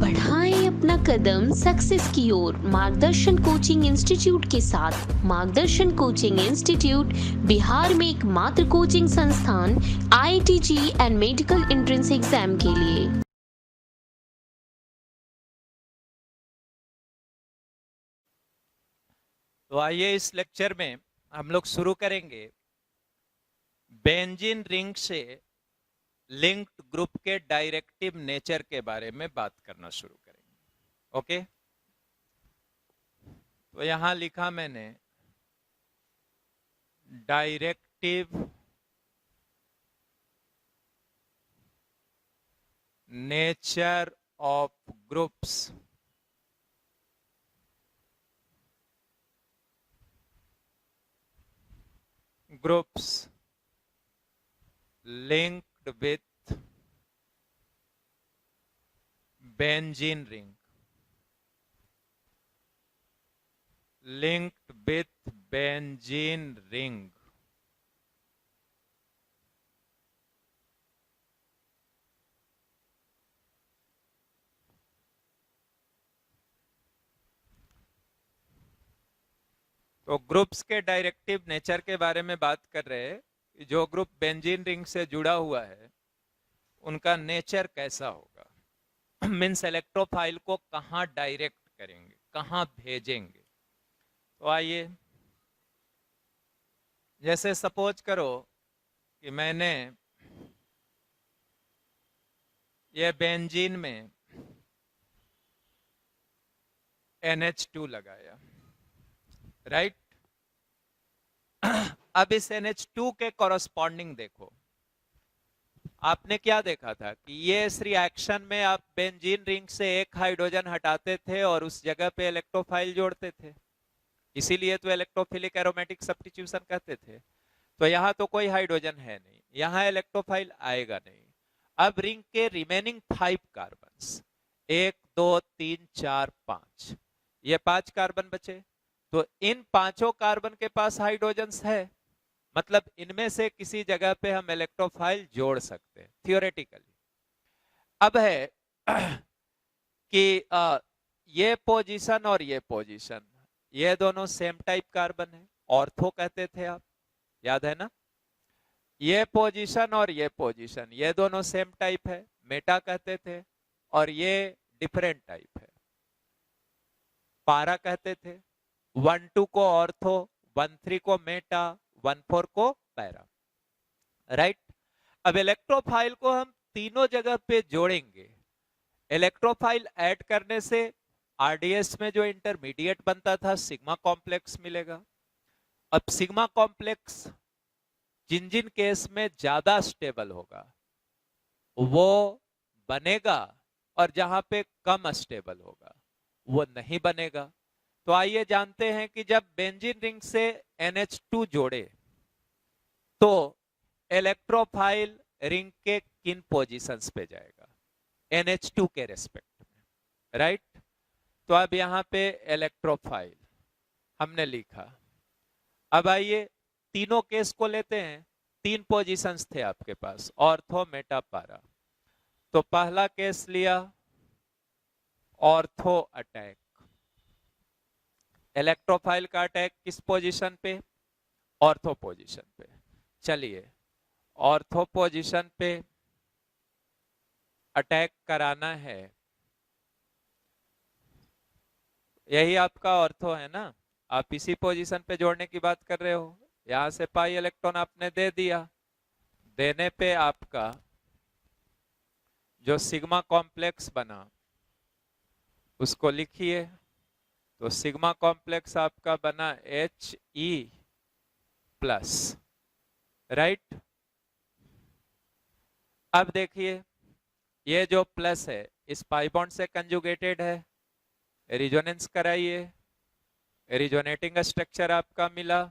बढ़ाएं अपना कदम सक्सेस की ओर मार्गदर्शन कोचिंग इंस्टीट्यूट के साथ। मार्गदर्शन कोचिंग इंस्टीट्यूट बिहार में एकमात्र कोचिंग संस्थान IIT JEE and medical entrance exam के लिए। तो आइए इस लेक्चर में हम लोग शुरू करेंगे बेंजीन रिंग से लिंक्ड ग्रुप के डायरेक्टिव नेचर के बारे में बात करना शुरू करेंगे। ओके, तो यहां लिखा मैंने directive nature of groups. Groups linked with benzene ring, linked with benzene ring। तो ग्रुप्स के डायरेक्टिव नेचर के बारे में बात कर रहे हैं। जो ग्रुप बेंजीन रिंग से जुड़ा हुआ है उनका नेचर कैसा होगा, मीन्स इलेक्ट्रोफाइल को कहां डायरेक्ट करेंगे, कहां भेजेंगे। तो आइए, जैसे सपोज करो कि मैंने ये बेंजीन में NH2 लगाया, राइट। अब इस NH2 के कॉरस्पॉन्डिंग देखो, आपने क्या देखा था कि ये इस रिएक्शन में आप बेंजीन रिंग से एक हाइड्रोजन हटाते थे और उस जगह पे इलेक्ट्रोफाइल जोड़ते थे, इसीलिए तो इलेक्ट्रोफिलिक एरोमेटिक सब्स्टिट्यूशन कहते थे। तो यहाँ तो कोई हाइड्रोजन है नहीं, यहाँ इलेक्ट्रोफाइल आएगा नहीं। अब रिंग के रिमेनिंग 5 कार्बन, 1 2 3 4 5, ये 5 कार्बन बचे। तो इन पांचों कार्बन के पास हाइड्रोजन्स है, मतलब इनमें से किसी जगह पे हम इलेक्ट्रोफाइल जोड़ सकते हैं थियोरेटिकली। अब है कि ये पोजीशन और ये पोजीशन, ये दोनों सेम टाइप कार्बन है, ऑर्थो कहते थे आप, याद है ना। ये पोजीशन और ये पोजीशन, ये दोनों सेम टाइप है, मेटा कहते थे। और ये डिफरेंट टाइप है, पारा कहते थे। 1 2 को ऑर्थो, 1 3 को मेटा, 1 4 को पैरा, राइट। अब इलेक्ट्रोफाइल को हम तीनों जगह पे जोड़ेंगे। इलेक्ट्रोफाइल ऐड करने से RDS में जो इंटरमीडिएट बनता था सिग्मा कॉम्प्लेक्स मिलेगा। अब सिग्मा कॉम्प्लेक्स जिन जिन केस में ज्यादा स्टेबल होगा वो बनेगा, और जहां पे कम स्टेबल होगा वो नहीं बनेगा। तो आइए जानते हैं कि जब बेंजीन रिंग से NH2 जोड़े तो इलेक्ट्रोफाइल रिंग के किन पोजीशंस पे जाएगा, NH2 के रेस्पेक्ट में, राइट। तो अब यहां पे इलेक्ट्रोफाइल हमने लिखा। अब आइए तीनों केस को लेते हैं। 3 पोजीशंस थे आपके पास, ऑर्थो मेटा पारा। तो पहला केस लिया ऑर्थो अटैक। इलेक्ट्रोफाइल का अटैक किस पोजीशन पे, ऑर्थो पोजीशन पे। चलिए, ऑर्थो पोजीशन पे अटैक कराना है, यही आपका ऑर्थो है ना। आप इसी पोजीशन पे जोड़ने की बात कर रहे हो। यहां से पाई इलेक्ट्रॉन आपने दे दिया, देने पे आपका जो सिग्मा कॉम्प्लेक्स बना उसको लिखिए। तो सिग्मा कॉम्प्लेक्स आपका बना He प्लस, राइट। अब देखिए ये जो प्लस है इस पाई बॉन्ड से कंजुगेटेड है, रिजोनेंस कराइए। रिजोनेटिंग स्ट्रक्चर आपका मिला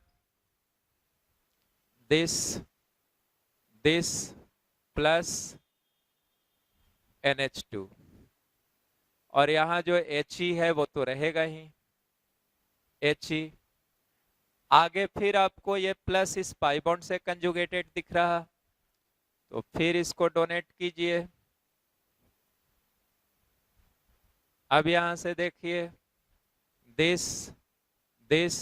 दिस प्लस NH2, और यहां जो He है वो तो रहेगा ही, He। आगे फिर आपको ये प्लस इस पाई बॉन्ड से कंजुगेटेड दिख रहा, तो फिर इसको डोनेट कीजिए। अब यहां से देखिए this this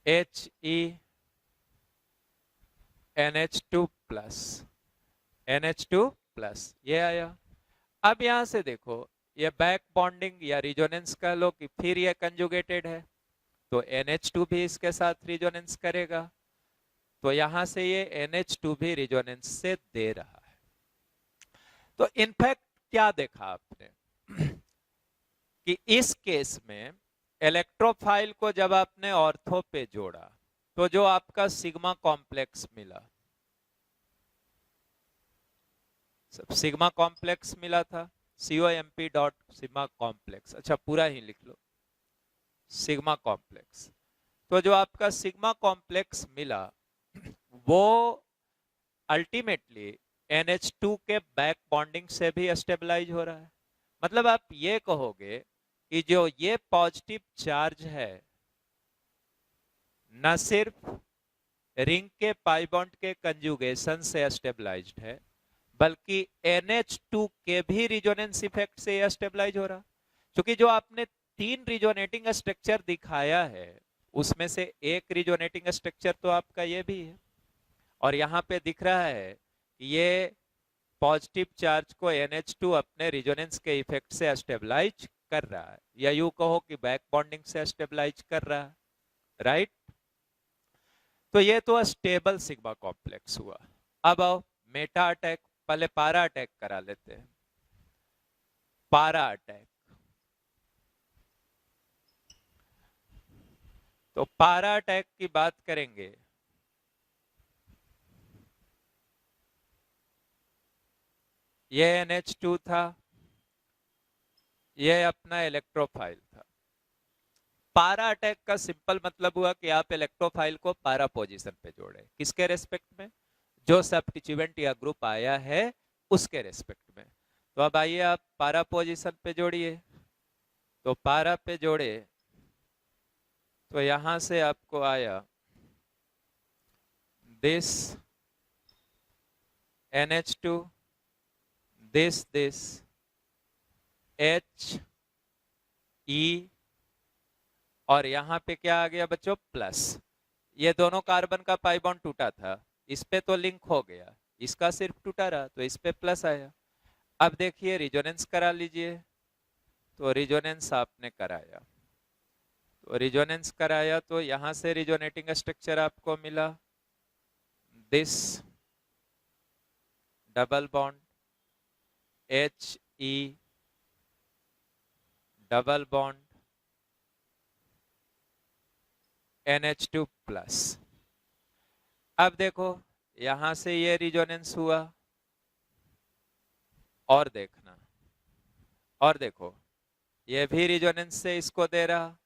HeNH2 plus NH2 plus ये आया। अब यहां से देखो ये बैक बॉन्डिंग या रिजोनेंस कह लो कि फिर ये कंजुगेटेड है तो NH2 भी इसके साथ रिजोनेंस करेगा तो यहां से ये NH2 भी रिजोनेंस से दे रहा है। तो इनफैक्ट क्या देखा आपने कि इस केस में इलेक्ट्रोफाइल को जब आपने ऑर्थो पे जोड़ा तो जो आपका सिग्मा कॉम्प्लेक्स मिला, सिग्मा कॉम्प्लेक्स मिला था COMP डॉट सिग्मा कॉम्प्लेक्स, अच्छा पूरा ही लिख लो सिग्मा कॉम्प्लेक्स। तो जो आपका सिग्मा कॉम्प्लेक्स मिला वो अल्टीमेटली NH2 के बैक बॉन्डिंग से भी स्टेबलाइज हो रहा है। मतलब आप ये कहोगे कि जो ये पॉजिटिव चार्ज है न सिर्फ रिंग के पाई बॉन्ड के कंजुगेशन से स्टेबलाइज्ड है बल्कि NH2 के भी रिजोनेंस इफेक्ट से स्टेबलाइज हो रहा। क्योंकि जो आपने 3 रिजोनेटिंग स्ट्रक्चर दिखाया है उसमें से एक रिजोनेटिंग स्ट्रक्चर तो आपका ये भी है और यहां पे दिख रहा है ये पॉजिटिव चार्ज को NH2 अपने रिजोनेंस के इफेक्ट से स्टेबलाइज कर रहा है या यूं कहो कि बैक बॉन्डिंग से स्टेबलाइज कर रहा है, राइट। तो ये तो स्टेबल सिग्मा कॉम्प्लेक्स हुआ। अब आओ मेटा अटैक, पहले पारा अटैक करा लेते हैं। पारा अटैक, तो पारा अटैक की बात करेंगे ये NH2 था, ये अपना इलेक्ट्रोफाइल था। पारा अटैक का सिंपल मतलब हुआ कि आप इलेक्ट्रोफाइल को पारा पोजीशन पे जोड़े, किसके रेस्पेक्ट में, जो सब्स्टिट्यूएंट या ग्रुप आया है उसके रेस्पेक्ट में। तो अब आइए आप पारा पोजीशन पे जोड़िए, तो पारा पे जोड़े तो यहां से आपको आया this NH2 this H E और यहां पे क्या आ गया बच्चों प्लस। ये दोनों कार्बन का पाई बॉन्ड टूटा था, इस पे तो लिंक हो गया, इसका सिर्फ टूटा रहा तो इस पे प्लस आया। अब देखिए रिजोनेंस करा लीजिए, तो रिजोनेंस आपने कराया, तो रिजोनेंस कराया तो यहां से रिजोनेटिंग स्ट्रक्चर आपको मिला this double bond HE double bond NH2 plus. अब देखो यहां से ये रिजोनेंस हुआ और देखना, और देखो ये भी रिजोनेंस से इसको दे रहा।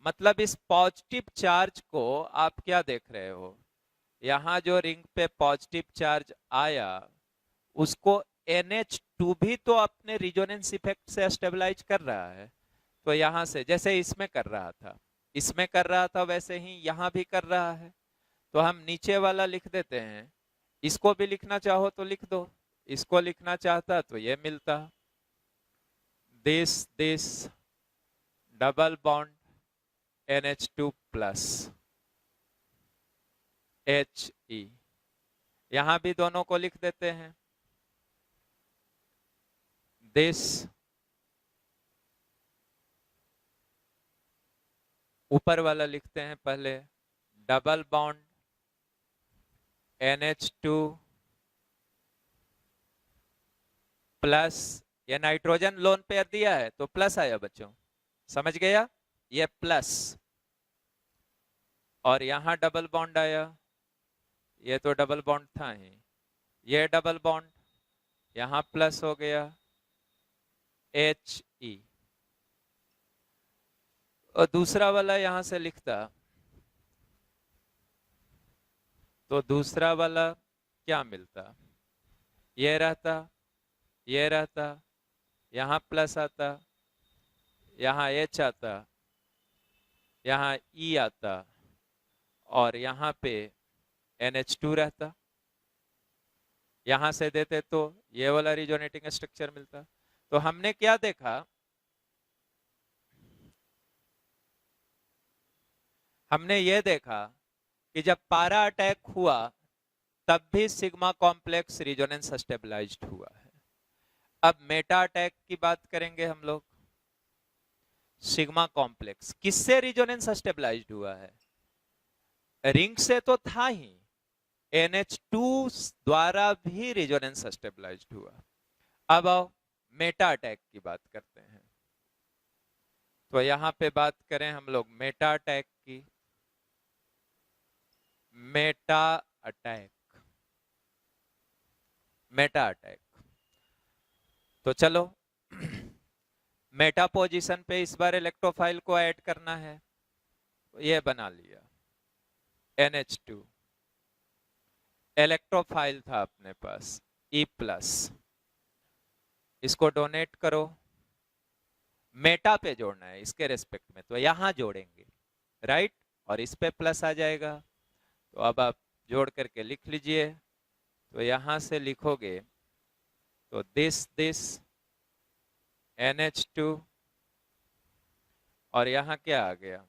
मतलब इस पॉजिटिव चार्ज को आप क्या देख रहे हो, यहां जो रिंग पे पॉजिटिव चार्ज आया उसको NH2 भी तो अपने रिजोनेंस इफेक्ट से स्टेबलाइज कर रहा है। तो यहां से जैसे इसमें कर रहा था, इसमें कर रहा था वैसे ही यहां भी कर रहा है। तो हम नीचे वाला लिख देते हैं, इसको भी लिखना चाहो तो लिख दो, इसको लिखना चाहता तो ये मिलता this double bond NH2 plus HE। यहां भी दोनों को लिख देते हैं दिस ऊपर वाला लिखते हैं पहले डबल बॉन्ड NH2 प्लस, ये नाइट्रोजन लोन पेयर दिया है तो प्लस आया बच्चों, समझ गया, ये प्लस और यहां डबल बॉन्ड आया, ये तो डबल बॉन्ड था ही, ये डबल बॉन्ड यहां प्लस हो गया HE। और दूसरा वाला यहां से लिखता तो दूसरा वाला क्या मिलता, ये रहता, ये रहता, यहां प्लस आता, यहां H आता, यहां E आता और यहां पे NH2 रहता। यहां से देते तो ये वाला रिजोनेटिंग स्ट्रक्चर मिलता। तो हमने क्या देखा, हमने ये देखा कि जब पारा अटैक हुआ तब भी सिग्मा कॉम्प्लेक्स रिजोनेंस स्टेबलाइज्ड हुआ है। अब मेटा अटैक की बात करेंगे हम लोग। सिग्मा कॉम्प्लेक्स किससे रिजोनेंस स्टेबलाइज्ड हुआ है? रिंग से तो था ही, NH2 द्वारा भी रिजोनेंस स्टेबलाइज्ड हुआ। अब आओ मेटा अटैक की बात करते हैं। तो यहां पे बात करें हम लोग मेटा अटैक की। मेटा अटैक, मेटा अटैक, तो चलो मेटा पोजीशन पे इस बार इलेक्ट्रोफाइल को ऐड करना है, तो ये बना लिया NH2। इलेक्ट्रोफाइल था अपने पास E+, इसको डोनेट करो। मेटा पे जोड़ना है इसके रेस्पेक्ट में, तो यहां जोड़ेंगे, राइट, और इस पे प्लस आ जाएगा। तो अब आप जोड़ करके लिख लीजिए। तो यहां से लिखोगे तो दिस NH2, और यहां क्या आ गया,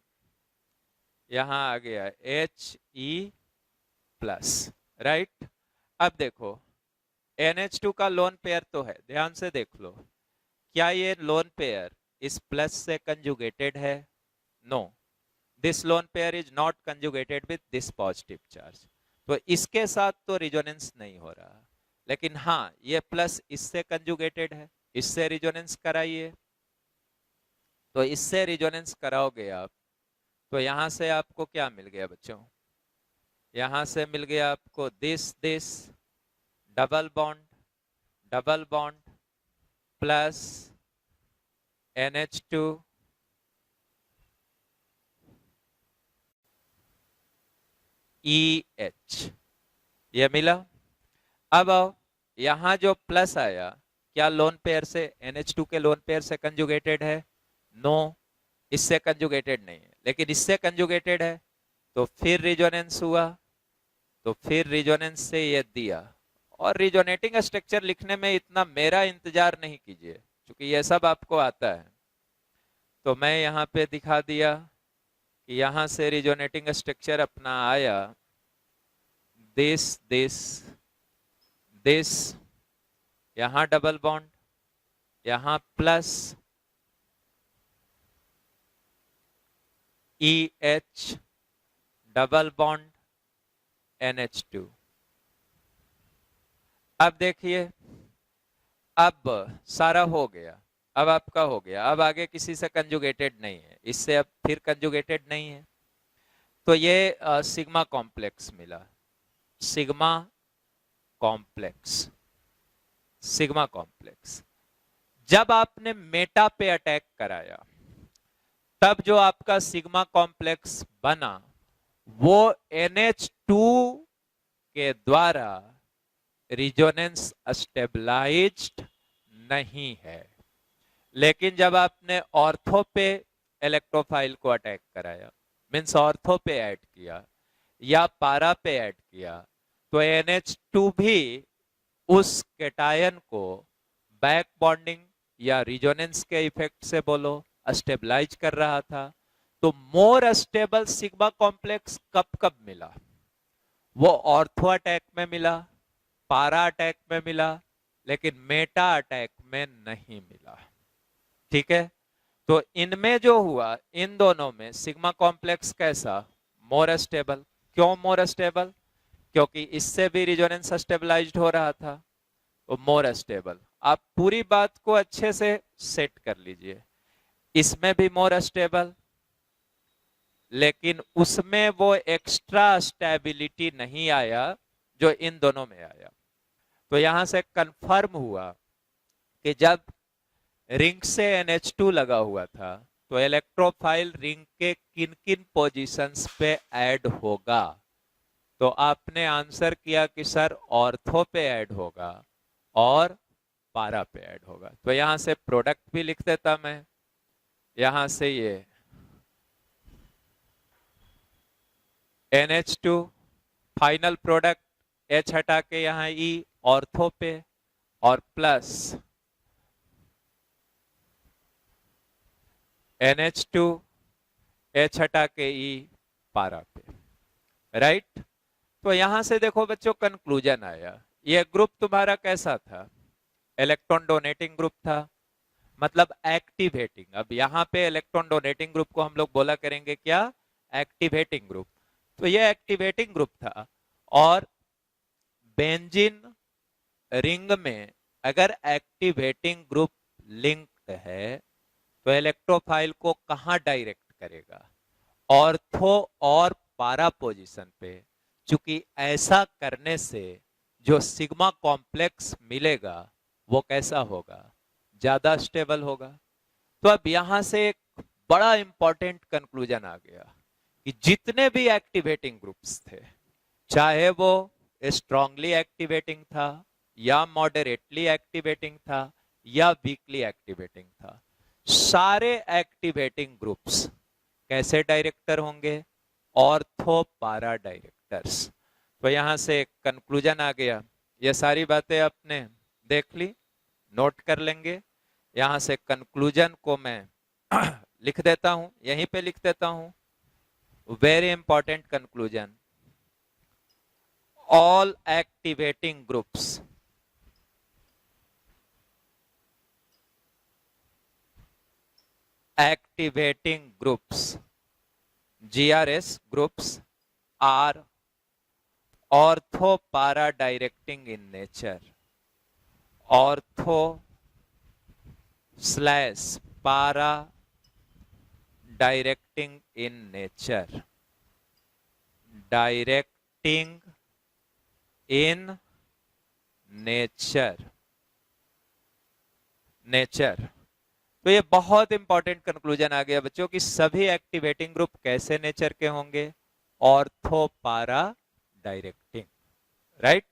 यहां आ गया He+, राइट। अब देखो NH2 का लोन पेयर तो है, ध्यान से देख लो, क्या ये लोन पेयर इस प्लस से कंजुगेटेड है? No, this lone pair is not conjugated with this positive charge, तो इसके साथ तो रिजोनेंस नहीं हो रहा। लेकिन हाँ, ये प्लस इससे कंजुगेटेड है, इससे रिजोनेंस कराइए। तो इससे रिजोनेंस कराओगे आप, तो यहां से आपको क्या मिल गया बच्चों? यहां से मिल गया आपको this double bond plus NH2 EH, ये मिला। अब आओ यहां जो प्लस आया, क्या लोन पेयर से, NH2 के लोन पेयर से कंजुगेटेड है? नो, इससे कंजुगेटेड नहीं है, लेकिन इससे कंजुगेटेड है, तो फिर रिजोनेंस हुआ, तो फिर रिजोनेंस से ये दिया। और रिजोनेटिंग स्ट्रक्चर लिखने में इतना मेरा इंतजार नहीं कीजिए, क्योंकि ये सब आपको आता है। तो मैं यहाँ पे दिखा दिया कि यहां से रिजोनेटिंग स्ट्रक्चर अपना आया दिस, यहां डबल बॉन्ड, यहां plus EH double bond NH2। अब देखिए, अब सारा हो गया, अब आपका हो गया, अब आगे किसी से कंजुगेटेड नहीं है, इससे अब फिर कंजुगेटेड नहीं है, तो ये सिग्मा कॉम्प्लेक्स मिला। सिग्मा कॉम्प्लेक्स, सिग्मा कॉम्प्लेक्स जब आपने मेटा पे अटैक कराया, तब जो आपका सिग्मा कॉम्प्लेक्स बना वो NH2 के द्वारा रिजोनेंस स्टेबलाइज्ड नहीं है। लेकिन जब आपने ऑर्थो पे इलेक्ट्रोफाइल को अटैक कराया, मीन्स ऑर्थो पे ऐड किया या पारा पे ऐड किया, तो NH2 भी उस कैटायन को बैक बॉन्डिंग या रिजोनेंस के इफेक्ट से बोलो स्टेबलाइज कर रहा था। तो मोर स्टेबल सिग्मा कॉम्प्लेक्स कब कब मिला? वो ऑर्थो अटैक में मिला, पारा अटैक में मिला, लेकिन मेटा अटैक में नहीं मिला। ठीक है, तो इनमें जो हुआ, इन दोनों में सिग्मा कॉम्प्लेक्स कैसा? More stable. क्यों मोर स्टेबल? क्योंकि इससे भी रिजोनेंस स्टेबलाइज्ड हो रहा था, तो मोर स्टेबल। आप पूरी बात को अच्छे से सेट कर लीजिए, इसमें भी मोर स्टेबल, लेकिन उसमें वो एक्स्ट्रा स्टेबिलिटी नहीं आया जो इन दोनों में आया। तो यहां से कंफर्म हुआ कि जब रिंग से NH2 लगा हुआ था, तो इलेक्ट्रोफाइल रिंग के किन किन पोजीशंस पे ऐड होगा? तो आपने आंसर किया कि सर ऑर्थो पे ऐड होगा और पारा पे ऐड होगा। तो यहां से प्रोडक्ट भी लिख देता मैं, यहां से ये NH2 फाइनल प्रोडक्ट, H हटा के यहां E ऑर्थो पे, और प्लस NH2 H हटा के E पारा पे, राइट। तो यहां से देखो बच्चों कंक्लूजन आया, ये ग्रुप तुम्हारा कैसा था, इलेक्ट्रॉन डोनेटिंग ग्रुप था, मतलब एक्टिवेटिंग। अब यहाँ पे इलेक्ट्रॉन डोनेटिंग ग्रुप को हम लोग बोला करेंगे क्या, एक्टिवेटिंग ग्रुप। तो ये एक्टिवेटिंग ग्रुप था। और बेंजीन रिंग में अगर एक्टिवेटिंग ग्रुप लिंक्ड है तो इलेक्ट्रोफाइल को कहां डायरेक्ट करेगा, ऑर्थो और पारा पोजीशन पे। क्योंकि ऐसा करने से जो सिग्मा कॉम्प्लेक्स मिलेगा वो कैसा होगा, ज्यादा स्टेबल होगा। तो अब यहां से एक बड़ा इंपॉर्टेंट कंक्लूजन आ गया कि जितने भी एक्टिवेटिंग ग्रुप्स थे, चाहे वो स्ट्रांगली एक्टिवेटिंग था या मॉडरेटली एक्टिवेटिंग था या वीकली एक्टिवेटिंग था, सारे एक्टिवेटिंग ग्रुप्स कैसे डायरेक्टर होंगे, ऑर्थो पारा डायरेक्टर्स। तो यहां से एक कंक्लूजन आ गया। ये सारी बातें आपने देख ली, नोट कर लेंगे। यहां से कंक्लूजन को मैं लिख देता हूं, यहीं पे लिख देता हूं। Very important conclusion, all activating groups GRS groups are ortho para directing in nature, ortho slash para directing in nature, directing in nature. तो ये बहुत इंपॉर्टेंट कंक्लूजन आ गया बच्चों कि सभी एक्टिवेटिंग ग्रुप कैसे नेचर के होंगे, ऑर्थो पारा डायरेक्टिंग, राइट।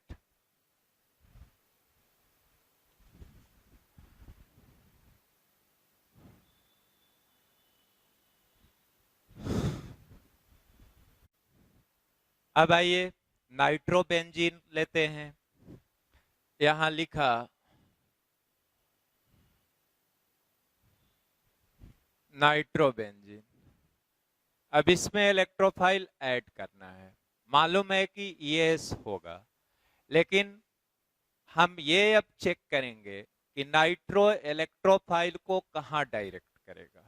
अब आइए नाइट्रोबेंजीन लेते हैं। यहां लिखा नाइट्रोबेंजीन। अब इसमें इलेक्ट्रोफाइल ऐड करना है, मालूम है कि ES होगा, लेकिन हम ये अब चेक करेंगे कि नाइट्रो इलेक्ट्रोफाइल को कहां डायरेक्ट करेगा।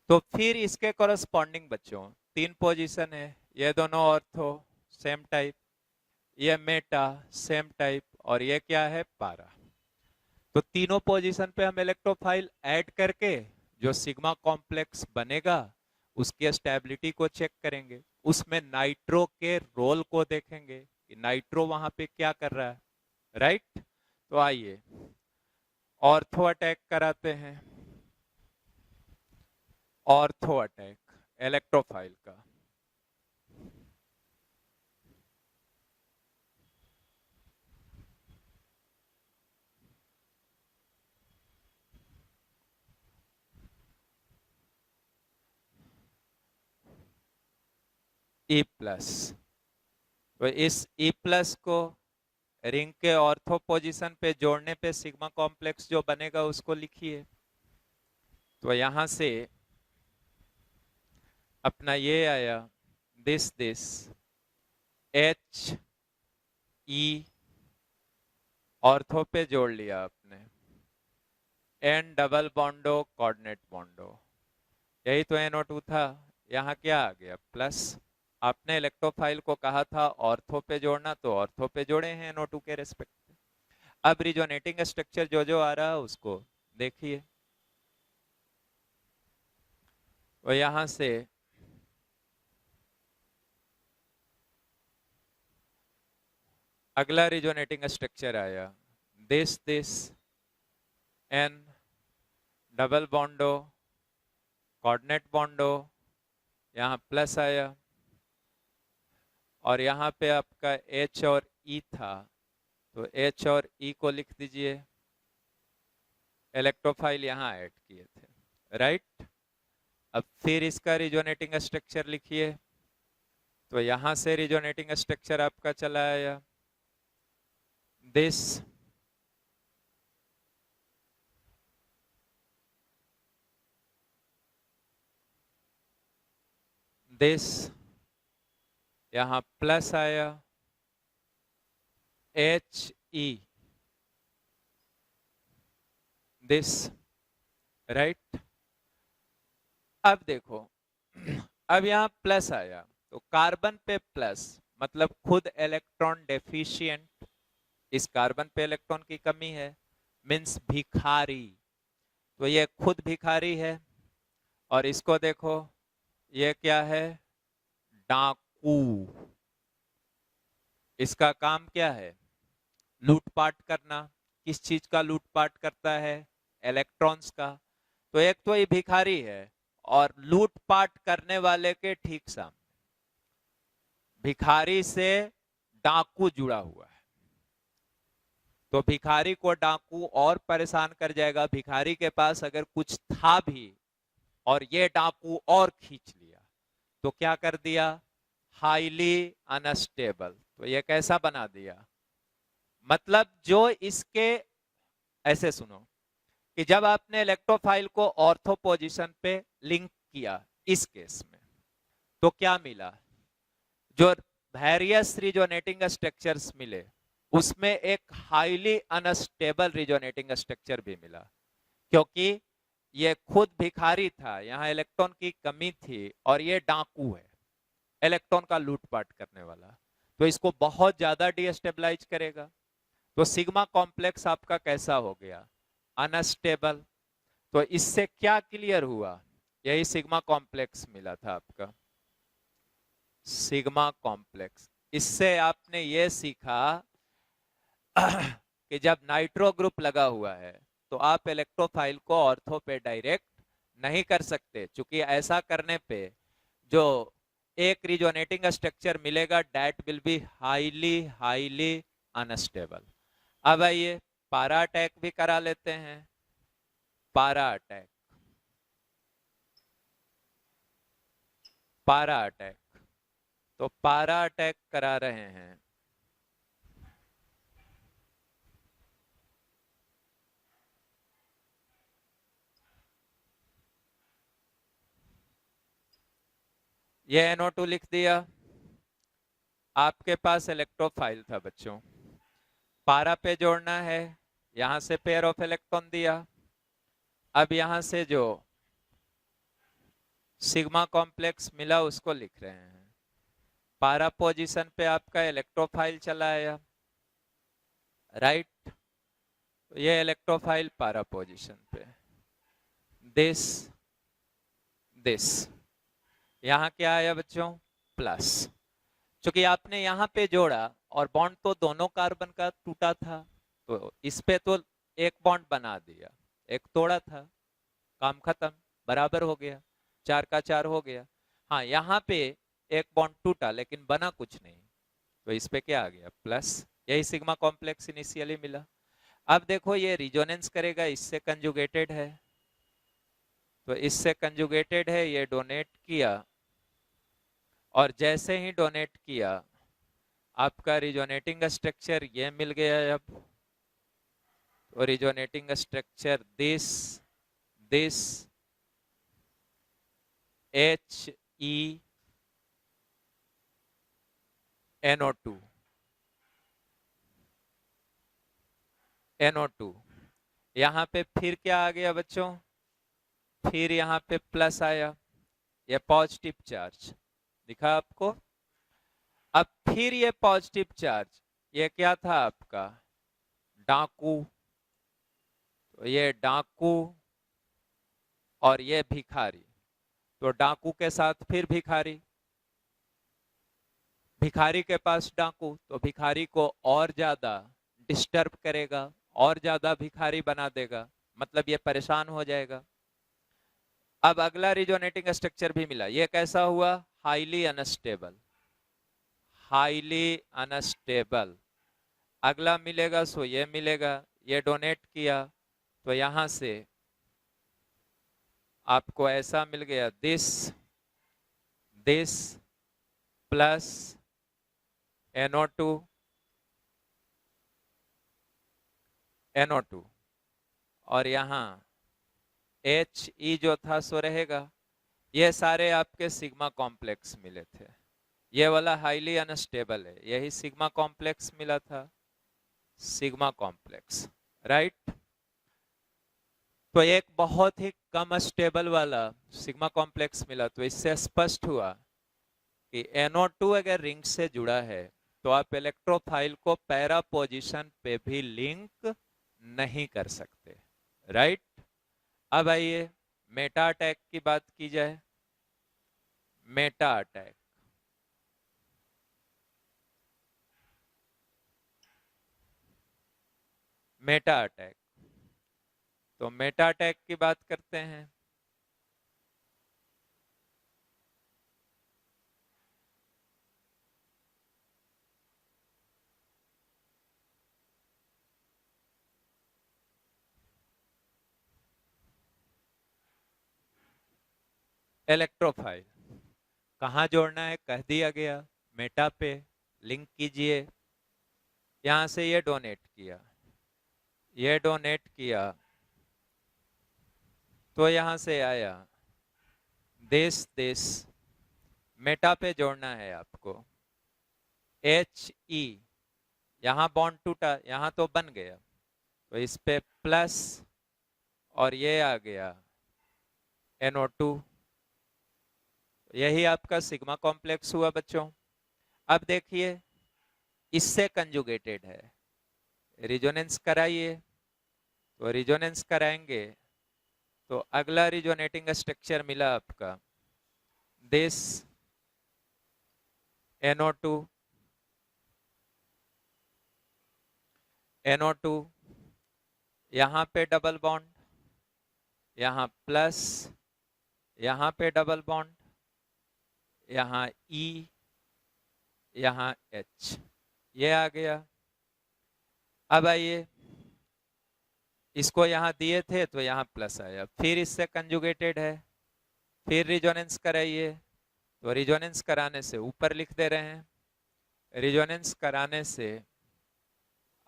तो फिर इसके कॉरस्पॉन्डिंग बच्चों तीन पोजीशन है, ये दोनों ऑर्थो सेम टाइप, ये मेटा सेम टाइप, और ये क्या है, पारा। तो तीनों पोजीशन पे हम इलेक्ट्रोफाइल ऐड करके जो सिग्मा कॉम्प्लेक्स बनेगा उसकी स्टेबिलिटी को चेक करेंगे, उसमें नाइट्रो के रोल को देखेंगे कि नाइट्रो वहां पे क्या कर रहा है, राइट। तो आइए ऑर्थो अटैक कराते हैं, ऑर्थो अटैक इलेक्ट्रोफाइल का। E प्लस, तो इस E प्लस को रिंग के ऑर्थो पोजीशन पे जोड़ने पे सिग्मा कॉम्प्लेक्स जो बनेगा उसको लिखिए। तो यहां से अपना ये आया, दिस H E ऑर्थो पे जोड़ लिया आपने, N डबल बॉन्डो कोऑर्डिनेट बॉन्डो, यही तो NO2 था, यहाँ क्या आ गया प्लस। आपने इलेक्ट्रोफाइल को कहा था ऑर्थो पे जोड़ना, तो ऑर्थो पे जोड़े हैं NO2 के रेस्पेक्ट में। अब रिजोनेटिंग स्ट्रक्चर जो जो आ रहा है उसको देखिए। तो यहां से अगला रिजोनेटिंग स्ट्रक्चर आया, दिस N डबल बॉन्डो कोऑर्डिनेट बॉन्डो, यहाँ प्लस आया, और यहाँ पे आपका H और E था, तो H और E को लिख दीजिए, इलेक्ट्रोफाइल यहाँ ऐड किए थे, राइट। अब फिर इसका रिजोनेटिंग स्ट्रक्चर लिखिए। तो यहां से रिजोनेटिंग स्ट्रक्चर आपका चला आया, दिस दिस, यहां प्लस आया, एच ई, दिस, राइट। अब देखो, अब यहां प्लस आया तो कार्बन पे प्लस मतलब खुद इलेक्ट्रॉन डेफिशिएंट, इस कार्बन पे इलेक्ट्रॉन की कमी है, मींस भिखारी। तो ये खुद भिखारी है। और इसको देखो, ये क्या है, डाकू। इसका काम क्या है, लूटपाट करना। किस चीज का लूटपाट करता है, इलेक्ट्रॉन्स का। तो एक तो ये भिखारी है, और लूटपाट करने वाले के ठीक सामने भिखारी से डाकू जुड़ा हुआ है। तो भिखारी को डाकू और परेशान कर जाएगा। भिखारी के पास अगर कुछ था भी और ये डाकू और खींच लिया तो क्या कर दिया, हाईली अनस्टेबल। तो ये कैसा बना दिया, मतलब जो इसके, ऐसे सुनो कि जब आपने इलेक्ट्रोफाइल को ऑर्थो पोजीशन पे लिंक किया इस केस में, तो क्या मिला, जो वेरियस रिजोनेटिंग स्ट्रक्चर्स मिले उसमें एक हाईली अनस्टेबल रिजोनेटिंग स्ट्रक्चर भी मिला, क्योंकि ये खुद भिखारी था, यहां इलेक्ट्रॉन की कमी थी, और ये डाकू है, इलेक्ट्रॉन का लूटपाट करने वाला। तो इसको बहुत ज्यादा डीस्टेबलाइज करेगा। तो सिग्मा कॉम्प्लेक्स आपका कैसा हो गया, अनस्टेबल। तो इससे क्या क्लियर हुआ, यही सिग्मा कॉम्प्लेक्स मिला था आपका, सिग्मा कॉम्प्लेक्स। इससे आपने ये सीखा कि जब नाइट्रो ग्रुप लगा हुआ है तो आप इलेक्ट्रोफाइल को ऑर्थो पे डायरेक्ट नहीं कर सकते, क्योंकि ऐसा करने पे जो एक रिजोनेटिंग स्ट्रक्चर मिलेगा that will be highly highly unstable. अब आइए पारा अटैक भी करा लेते हैं। पारा अटैक, पारा अटैक, तो पारा अटैक करा रहे हैं। ये NO2 लिख दिया, आपके पास इलेक्ट्रोफाइल था बच्चों, पारा पे जोड़ना है, यहां से पेयर ऑफ इलेक्ट्रॉन दिया। अब यहां से जो सिग्मा कॉम्प्लेक्स मिला उसको लिख रहे हैं। पारा पोजीशन पे आपका इलेक्ट्रोफाइल चला आया, राइट। तो ये इलेक्ट्रोफाइल पारा पोजीशन पे, दिस दिस, यहां क्या आया बच्चों, प्लस। क्योंकि आपने यहां पे जोड़ा और बॉन्ड तो दोनों कार्बन का टूटा था, तो इस पे तो एक बॉन्ड बना दिया, एक तोड़ा था, काम खत्म, बराबर हो गया, 4 का 4 हो गया। हाँ, यहाँ पे एक बॉन्ड टूटा लेकिन बना कुछ नहीं, तो इस पे क्या आ गया, प्लस। यही सिग्मा कॉम्प्लेक्स इनिशियली मिला। अब देखो ये रिजोनेंस करेगा, इससे कंजुगेटेड है, तो इससे कंजुगेटेड है, ये डोनेट किया, और जैसे ही डोनेट किया आपका रिजोनेटिंग स्ट्रक्चर ये मिल गया। अब तो resonating structure this this, H E NO2, NO2। यहां पे फिर क्या आ गया बच्चों, फिर यहाँ पे प्लस आया, ये पॉजिटिव चार्ज दिखा आपको। अब फिर ये पॉजिटिव चार्ज, ये क्या था आपका, डाकू। तो ये डाकू और ये भिखारी, तो डाकू के साथ फिर भिखारी, भिखारी के पास डाकू, तो भिखारी को और ज्यादा डिस्टर्ब करेगा, और ज्यादा भिखारी बना देगा, मतलब ये परेशान हो जाएगा। अब अगला रिजोनेटिंग स्ट्रक्चर भी मिला, ये कैसा हुआ, हाईली अनस्टेबल, हाईली अनस्टेबल। अगला मिलेगा सो ये मिलेगा, ये डोनेट किया तो यहां से आपको ऐसा मिल गया, दिस दिस प्लस NO2 और यहां HE जो था सो रहेगा, ये सारे आपके सिग्मा कॉम्प्लेक्स मिले थे। ये वाला हाईली अनस्टेबल है, यही सिग्मा कॉम्प्लेक्स मिला था, सिग्मा कॉम्प्लेक्स, राइट। तो एक बहुत ही कम स्टेबल वाला सिग्मा कॉम्प्लेक्स मिला, तो इससे स्पष्ट हुआ कि NO2 अगर रिंग से जुड़ा है तो आप इलेक्ट्रोफाइल को पैरा पोजीशन पे भी लिंक नहीं कर सकते, राइट। अब आइए मेटा अटैक की बात की जाए। मेटा अटैक, मेटा अटैक, तो मेटा अटैक की बात करते हैं। इलेक्ट्रोफाइल कहाँ जोड़ना है कह दिया गया, मेटा पे लिंक कीजिए। यहां से ये डोनेट किया, ये डोनेट किया, तो यहां से आया देश देश, मेटा पे जोड़ना है आपको। HE, यहां बॉन्ड टूटा, यहां तो बन गया, तो इस पे प्लस, और ये आ गया NO2। यही आपका सिग्मा कॉम्प्लेक्स हुआ बच्चों। अब देखिए इससे कंजुगेटेड है, रिजोनेंस कराइए, तो रिजोनेंस कराएंगे तो अगला रिजोनेटिंग स्ट्रक्चर मिला आपका दिस NO2, NO2, यहां पे डबल बॉन्ड, यहां प्लस, यहां पे डबल बॉन्ड, यहां E, यहां H, ये आ गया। अब आइए इसको यहां दिए थे तो यहां प्लस आया, फिर इससे कंजुगेटेड है, फिर रिजोनेंस कराइए, तो रिजोनेंस कराने से ऊपर लिख दे रहे हैं, रिजोनेंस कराने से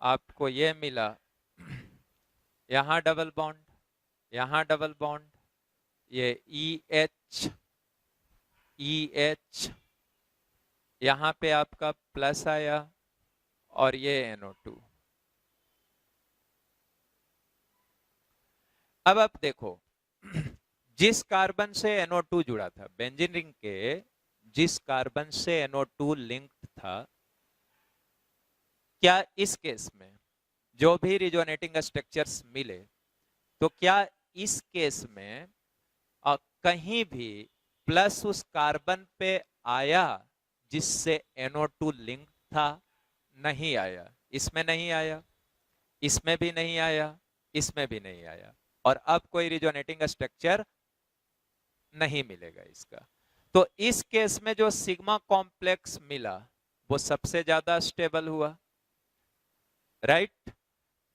आपको ये मिला, यहां डबल बॉन्ड, यहां डबल बॉन्ड, ये EH, EH, यहां पे आपका प्लस आया, और ये NO2। अब आप देखो जिस कार्बन से NO2 जुड़ा था, बेंजीन रिंग के जिस कार्बन से NO2 लिंक्ड था, क्या इस केस में जो भी रिजोनेटिंग स्ट्रक्चर्स मिले, तो क्या इस केस में कहीं भी प्लस उस कार्बन पे आया जिससे NO2 लिंक था? नहीं आया, इसमें नहीं आया, इसमें भी नहीं आया, इसमें भी नहीं आया, और अब कोई रिजोनेटिंग स्ट्रक्चर नहीं मिलेगा इसका। तो इस केस में जो सिग्मा कॉम्प्लेक्स मिला वो सबसे ज्यादा स्टेबल हुआ, राइट।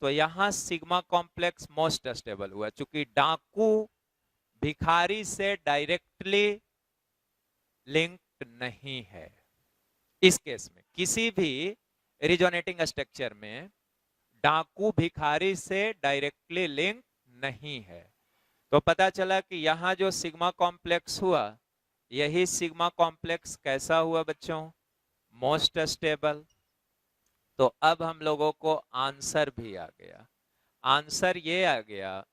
तो यहां सिग्मा कॉम्प्लेक्स मोस्ट स्टेबल हुआ, चूंकि डाकू भिखारी से डायरेक्टली लिंक्ड नहीं है। इस केस में किसी भी रिजोनेटिंग स्ट्रक्चर में डाकू भिखारी से डायरेक्टली लिंक नहीं है। तो पता चला कि यहां जो सिग्मा कॉम्प्लेक्स हुआ, यही सिग्मा कॉम्प्लेक्स कैसा हुआ बच्चों? Most stable. तो अब हम लोगों को आंसर भी आ गया। आंसर ये आ गया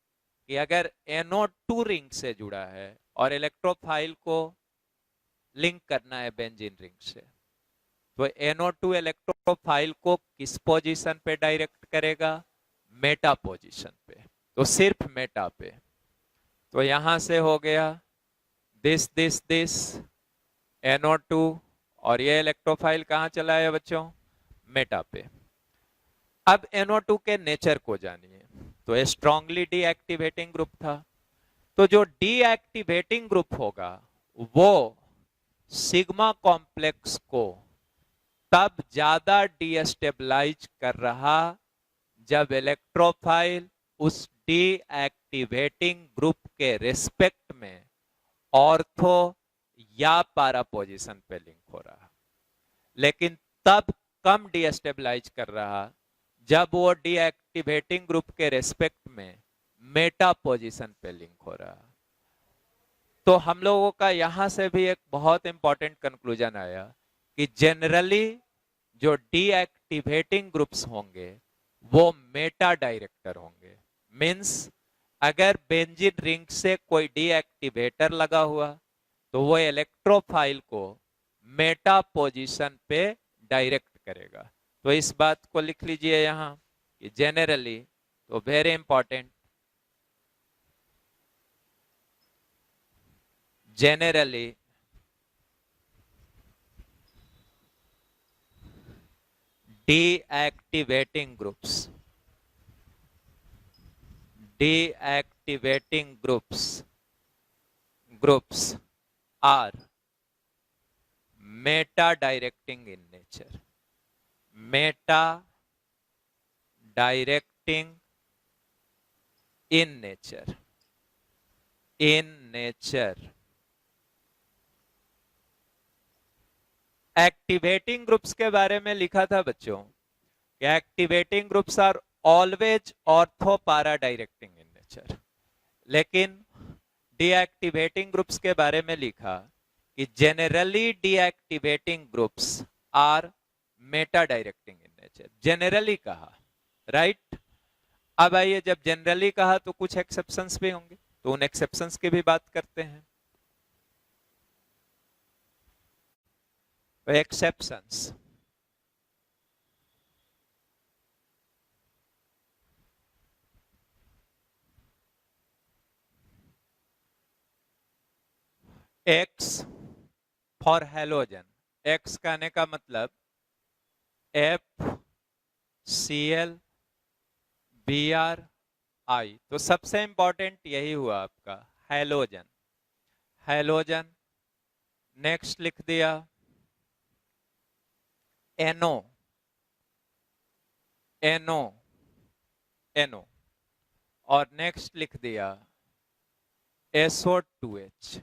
कि अगर NO2 रिंग से जुड़ा है और इलेक्ट्रोफाइल को लिंक करना है बेंजीन रिंग से, तो NO2 इलेक्ट्रोफाइल को किस पोजीशन पे डायरेक्ट करेगा? मेटा पोजीशन पे, तो सिर्फ मेटा पे। तो यहां से हो गया दिस NO2, और ये इलेक्ट्रोफाइल कहां चला है बच्चों? मेटा पे। अब NO2 के नेचर को जानिए। तो ये स्ट्रांगली डीएक्टिवेटिंग ग्रुप था, तो जो डीएक्टिवेटिंग ग्रुप होगा वो सिग्मा कॉम्प्लेक्स को तब ज्यादा डीस्टेबलाइज कर रहा जब इलेक्ट्रोफाइल उस डीएक्टिवेटिंग ग्रुप के रिस्पेक्ट में ऑर्थो या पारा पोजीशन पे लिंक हो रहा, लेकिन तब कम डीस्टेबलाइज कर रहा जब वो डीएक्टिवेटिंग ग्रुप के रेस्पेक्ट में मेटा पोजीशन पे लिंक हो रहा। तो हम लोगों का यहां से भी एक बहुत इंपॉर्टेंट कंक्लूजन आया कि जनरली जो डीएक्टिवेटिंग ग्रुप्स होंगे वो मेटा डायरेक्टर होंगे। मींस अगर बेंजीन रिंग से कोई डीएक्टिवेटर लगा हुआ तो वो इलेक्ट्रोफाइल को मेटा पोजीशन पे डायरेक्ट करेगा। तो इस बात को लिख लीजिए यहां कि जनरली, तो very important, generally deactivating groups are meta directing in nature, meta directing in nature, activating groups के बारे में लिखा था बच्चों कि activating groups are always ortho para directing in nature, लेकिन डीएक्टिवेटिंग ग्रुप्स के बारे में लिखा कि generally deactivating groups are meta directing in nature. Generally कहा, राइट। अब आइए, जब जनरली कहा तो कुछ एक्सेप्शंस भी होंगे, तो उन एक्सेप्शंस की भी बात करते हैं। Exceptions, x for halogen, x कहने का मतलब FCl Br I, तो सबसे इंपॉर्टेंट यही हुआ आपका हेलोजन। हेलोजन नेक्स्ट लिख दिया NO, NO, NO, और नेक्स्ट लिख दिया SO2H।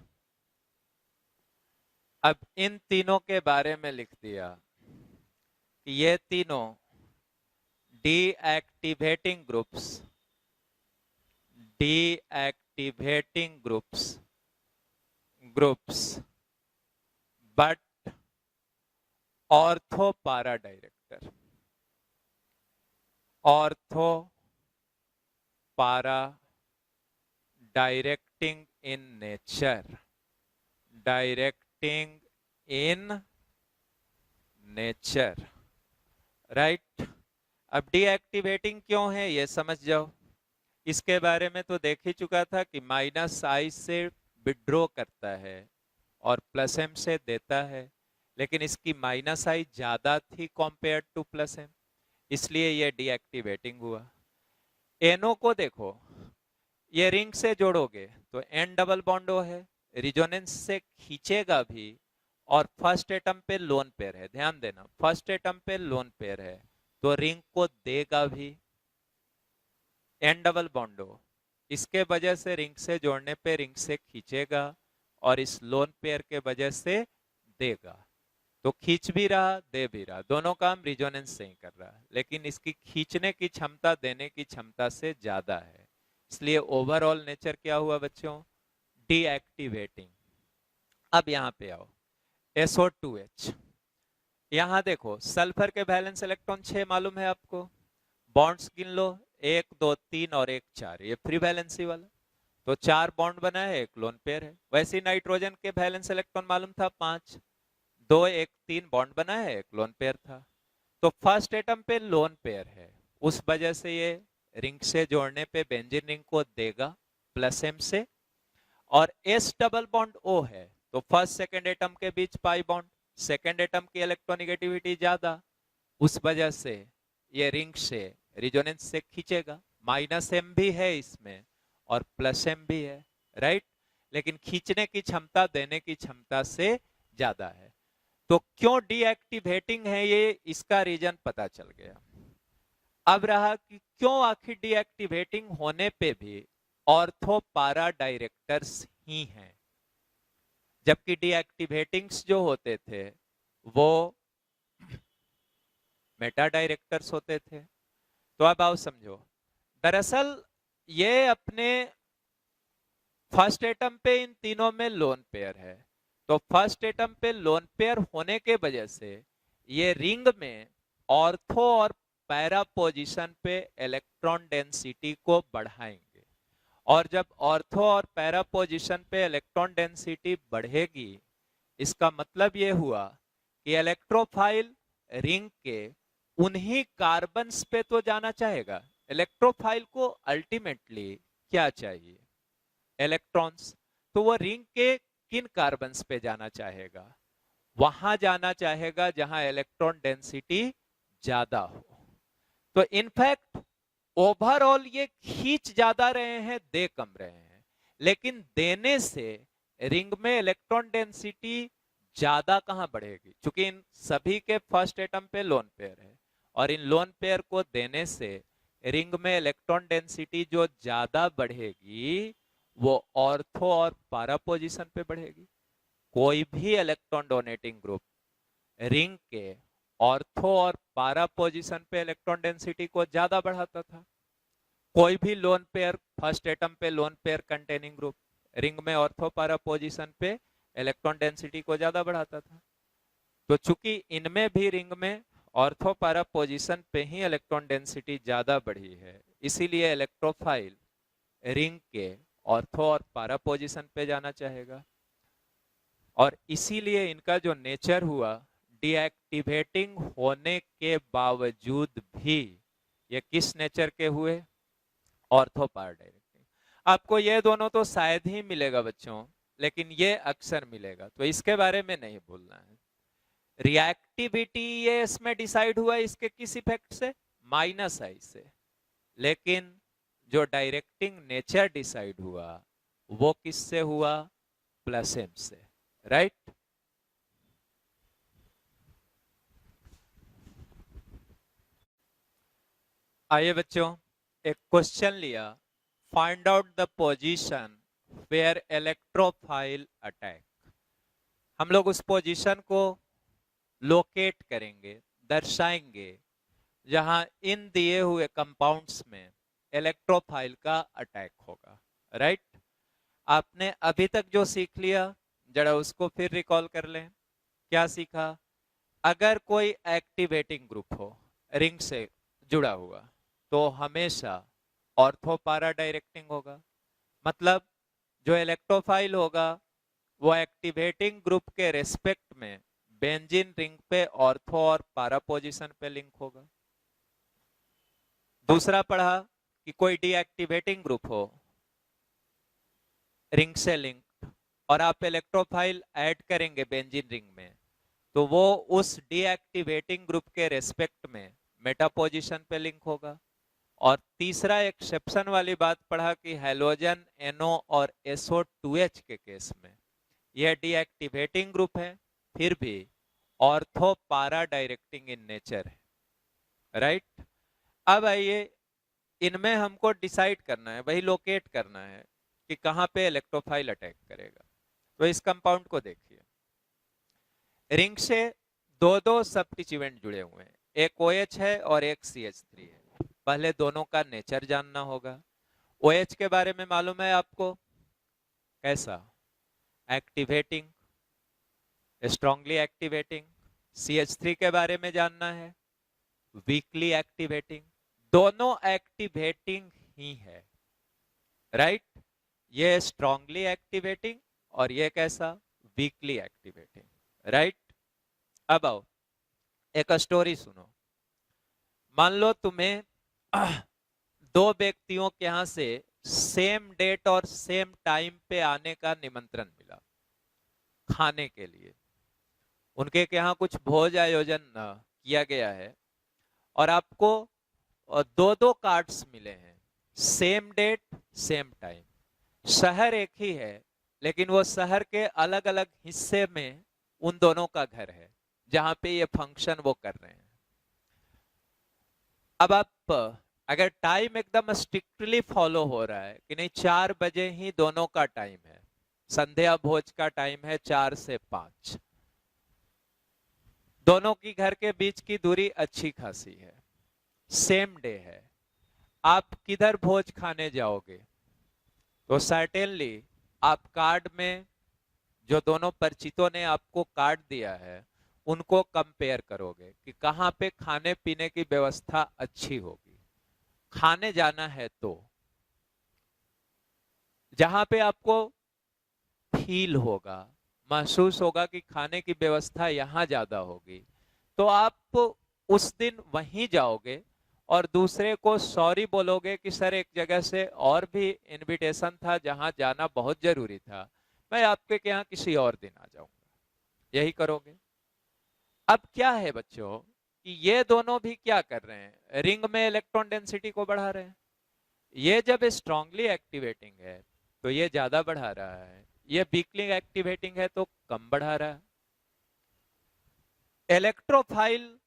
अब इन तीनों के बारे में लिख दिया कि ये तीनों डीएक्टिवेटिंग ग्रुप्स बट ऑर्थो पारा director, ortho para directing in nature, directing in nature, right. अब डीएक्टिवेटिंग क्यों है ये समझ जाओ। इसके बारे में तो देख ही चुका था कि -I से विड्रॉ करता है और +M से देता है, लेकिन इसकी -I ज्यादा थी कंपेयर टू +M, इसलिए ये डीएक्टिवेटिंग हुआ। NO को देखो, ये रिंग से जोड़ोगे तो N डबल बॉन्ड O है, रिजोनेंस से खींचेगा भी, और फर्स्ट एटम पे लोन पेयर है। ध्यान देना, फर्स्ट एटम पे लोन पेयर है तो रिंग को देगा भी N डबल बॉन्ड O। इसके वजह से रिंग से जोड़ने पे रिंग से खींचेगा और इस लोन पेयर के वजह से देगा, तो खींच भी रहा दे भी रहा, दोनों काम रिजोनेंस से ही कर रहा है, लेकिन इसकी खींचने की क्षमता देने की क्षमता से ज्यादा है, इसलिए ओवरऑल नेचर क्या हुआ बच्चों, डीएक्टिवेटिंग। अब यहां पे आओ, SO2H, यहां देखो सल्फर के वैलेंस इलेक्ट्रॉन 6 मालूम है आपको, बॉन्ड्स गिन लो 1 2 3 और 1 4, ये फ्री वैलेंसी वाला, तो 4 बॉन्ड बना है, 1 लोन पेयर है। वैसे ही नाइट्रोजन के वैलेंस इलेक्ट्रॉन मालूम था 5, 2 1 3 बॉन्ड बना है, 1 लोन पेयर था, तो फर्स्ट एटम पे लोन पेयर है, उस वजह से ये रिंग से जोड़ने पे बेंजीन रिंग को देगा +M से, और S डबल बॉन्ड O है तो फर्स्ट सेकंड एटम के बीच पाई बॉन्ड, सेकंड एटम की इलेक्ट्रोनेगेटिविटी ज्यादा, उस वजह से ये रिंग से रिजोनेंस से खींचेगा। -M भी है इसमें और +M भी है, राइट, लेकिन खींचने की क्षमता देने की क्षमता से ज्यादा है। तो क्यों डीएक्टिवेटिंग है ये, इसका रीजन पता चल गया। अब रहा कि क्यों आखिर डीएक्टिवेटिंग होने पे भी ऑर्थो पारा डायरेक्टर्स ही हैं, जबकि डीएक्टिवेटिंग्स जो होते थे वो मेटा डायरेक्टर्स होते थे। तो अब आओ समझो, दरअसल ये अपने फर्स्ट एटम पे इन तीनों में लोन पेयर है, तो फर्स्ट एटम पे लोन पेयर होने के वजह से ये रिंग में ऑर्थो और पैरा पोजीशन पे इलेक्ट्रॉन डेंसिटी को बढ़ाएंगे, और जब ऑर्थो और पैरा पोजीशन पे इलेक्ट्रॉन डेंसिटी बढ़ेगी, इसका मतलब ये हुआ कि इलेक्ट्रोफाइल रिंग के उन्हीं कार्बन्स पे तो जाना चाहेगा। इलेक्ट्रोफाइल को अल्टीमेटली क्या चाहिए? इलेक्ट्रॉन्स। तो वो रिंग के किन कार्बन्स पे जाना चाहेगा? वहां जाना चाहेगा जहां इलेक्ट्रॉन डेंसिटी ज्यादा हो। तो इनफैक्ट ओवरऑल ये खींच ज्यादा रहे हैं, दे कम रहे हैं, लेकिन देने से रिंग में इलेक्ट्रॉन डेंसिटी ज्यादा कहां बढ़ेगी? क्योंकि इन सभी के फर्स्ट एटम पे लोन पेयर है, और इन लोन पेयर को देने से रिंग में इलेक्ट्रॉन डेंसिटी जो ज्यादा बढ़ेगी वो ऑर्थो और पैरा पोजीशन पे बढ़ेगी। कोई भी इलेक्ट्रॉन डोनेटिंग ग्रुप रिंग के ऑर्थो और पैरा पोजीशन पे इलेक्ट्रॉन डेंसिटी को ज्यादा बढ़ाता था। कोई भी लोन पेयर फर्स्ट एटम पे lone pair containing group ring में ऑर्थो पैरा पोजीशन पे इलेक्ट्रॉन डेंसिटी को ज्यादा बढ़ाता था। तो चूंकि इनमें भी रिंग में ऑर्थो पैरा पोजीशन पे ही इलेक्ट्रॉन डेंसिटी ज्यादा बढ़ी है, इसीलिए इलेक्ट्रोफाइल रिंग के ऑर्थो और पैरा पोजीशन पे जाना चाहेगा, और इसीलिए इनका जो नेचर हुआ, डीएक्टिवेटिंग होने के बावजूद भी ये किस नेचर के हुए? Ortho para directing. आपको ये दोनों तो शायद ही मिलेगा बच्चों, लेकिन ये अक्सर मिलेगा, तो इसके बारे में नहीं भूलना है। रिएक्टिविटी ये इसमें डिसाइड हुआ इसके किस इफेक्ट से? माइनस आई से, लेकिन जो डायरेक्टिंग नेचर डिसाइड हुआ वो किससे हुआ? प्लस एम से, राइट? आइए बच्चों, एक क्वेश्चन लिया, find out the position where electrophile attack. हम लोग उस पोजीशन को लोकेट करेंगे, दर्शाएंगे, जहां इन दिए हुए कंपाउंड्स में इलेक्ट्रोफाइल का अटैक होगा, राइट? आपने अभी तक जो सीख लिया जरा उसको फिर रिकॉल कर लें। क्या सीखा? अगर कोई एक्टिवेटिंग ग्रुप हो रिंग से जुड़ा हुआ तो हमेशा ऑर्थो पैरा डायरेक्टिंग होगा, मतलब जो इलेक्ट्रोफाइल होगा वो एक्टिवेटिंग ग्रुप के रेस्पेक्ट में बेंजीन रिंग पे ऑर्थो और पैरा पोजीशन पे लिंक होगा। दूसरा पढ़ा कि कोई डीएक्टिवेटिंग ग्रुप हो रिंग से लिंक और आप इलेक्ट्रोफाइल ऐड करेंगे बेंजीन रिंग में, तो वो उस डीएक्टिवेटिंग ग्रुप के रेस्पेक्ट में मेटा पोजीशन पे लिंक होगा। और तीसरा एक्सेप्शन वाली बात पढ़ा कि हैलोजन NO और SO2H के केस में यह डीएक्टिवेटिंग ग्रुप है, फिर भी ortho para directing in nature है, राइट? अब आइए, इनमें हमको डिसाइड करना है, वही लोकेट करना है कि कहां पे इलेक्ट्रोफाइल अटैक करेगा। तो इस कंपाउंड को देखिए, रिंग से दो दो सब्स्टिट्यूएंट जुड़े हुए हैं, एक OH है और एक CH3 है। पहले दोनों का नेचर जानना होगा। OH के बारे में मालूम है आपको, कैसा? Activating, strongly activating. CH3 के बारे में जानना है, वीकली एक्टिवेटिंग। दोनों एक्टिवेटिंग ही है, राइट? ये स्ट्रांगली एक्टिवेटिंग और ये कैसा? Weekly activating, right? अब आओ एक स्टोरी सुनो। मान लो तुम्हें दो व्यक्तियों के यहां से सेम डेट और सेम टाइम पे आने का निमंत्रण मिला खाने के लिए। उनके यहाँ कुछ भोज आयोजन किया गया है और आपको दो दो कार्ड्स मिले हैं, सेम डेट सेम टाइम। शहर एक ही है, लेकिन वो शहर के अलग अलग हिस्से में उन दोनों का घर है जहां पे ये फंक्शन वो कर रहे हैं। अब आप अगर टाइम एकदम स्ट्रिक्टली फॉलो हो रहा है कि नहीं, 4 बजे ही दोनों का टाइम है, संध्या भोज का टाइम है 4 से 5, दोनों की घर के बीच की दूरी अच्छी खासी है, सेम डे है, आप किधर भोज खाने जाओगे? तो सर्टेनली आप कार्ड में जो दोनों परिचितों ने आपको कार्ड दिया है उनको कंपेयर करोगे कि कहां पे खाने पीने की व्यवस्था अच्छी होगी। खाने जाना है तो जहां पे आपको फील होगा, महसूस होगा कि खाने की व्यवस्था यहां ज्यादा होगी, तो आप उस दिन वहीं जाओगे और दूसरे को सॉरी बोलोगे कि सर एक जगह से और भी इनविटेशन था जहां जाना बहुत जरूरी था, मैं आपके यहाँ किसी और दिन आ जाऊंगा। यही करोगे। अब क्या है बच्चों कि ये दोनों भी क्या कर रहे हैं, रिंग में इलेक्ट्रॉन डेंसिटी को बढ़ा रहे हैं। ये जब स्ट्रांगली एक्टिवेटिंग है तो ये ज्यादा बढ़ा रहा है, ये वीकली एक्टिवेटिंग है तो कम बढ़ा रहा है। इलेक्ट्रोफाइल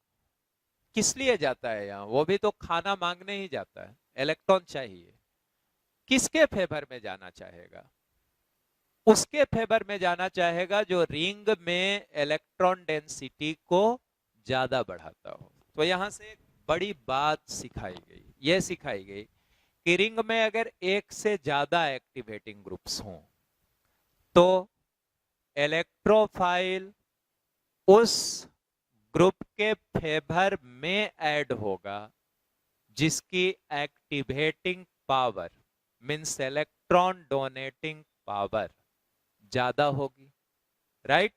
किस लिए जाता है यहाँ, वो भी तो खाना मांगने ही जाता है, इलेक्ट्रॉन चाहिए। किसके फेवर में जाना चाहेगा, उसके फेवर में जाना चाहेगा जो रिंग में इलेक्ट्रॉन डेंसिटी को ज्यादा बढ़ाता हो। तो यहां से एक बड़ी बात सिखाई गई, यह सिखाई गई कि रिंग में अगर एक से ज्यादा एक्टिवेटिंग ग्रुप्स हों तो इलेक्ट्रोफाइल उस ग्रुप के फेवर में ऐड होगा जिसकी activating power means electron donating power ज्यादा होगी। राइट।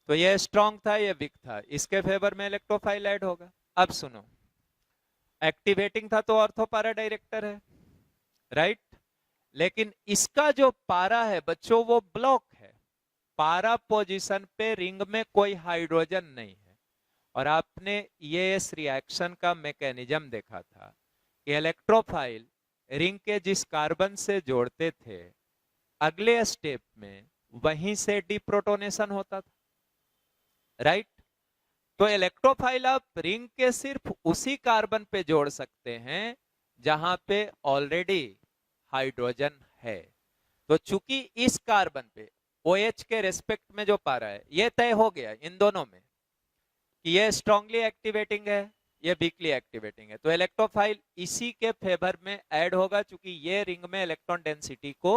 तो ये स्ट्रांग था, ये वीक था, इसके फेवर में इलेक्ट्रोफाइल ऐड होगा। अब सुनो, एक्टिवेटिंग था तो ऑर्थो पारा डायरेक्टर है, राइट। लेकिन इसका जो पारा है बच्चों वो ब्लॉक है, पारा पोजीशन पे रिंग में कोई हाइड्रोजन नहीं है। और आपने ये इस रिएक्शन का मैकेनिज्म देखा था कि इलेक्ट्रोफाइल रिंग के जिस कार्बन से जोड़ते थे अगले स्टेप में वहीं से डिप्रोटोनेशन होता था, राइट। तो इलेक्ट्रोफाइल आप रिंग के सिर्फ उसी कार्बन पे जोड़ सकते हैं जहां पे ऑलरेडी हाइड्रोजन है। तो चूंकि इस कार्बन पे OH के रेस्पेक्ट में जो पारा है ये तय हो गया इन दोनों में कि ये स्ट्रांगली एक्टिवेटिंग है, ये वीकली एक्टिवेटिंग है, तो इलेक्ट्रोफाइल इसी के फेवर में ऐड होगा चूंकि ये रिंग में इलेक्ट्रॉन डेंसिटी को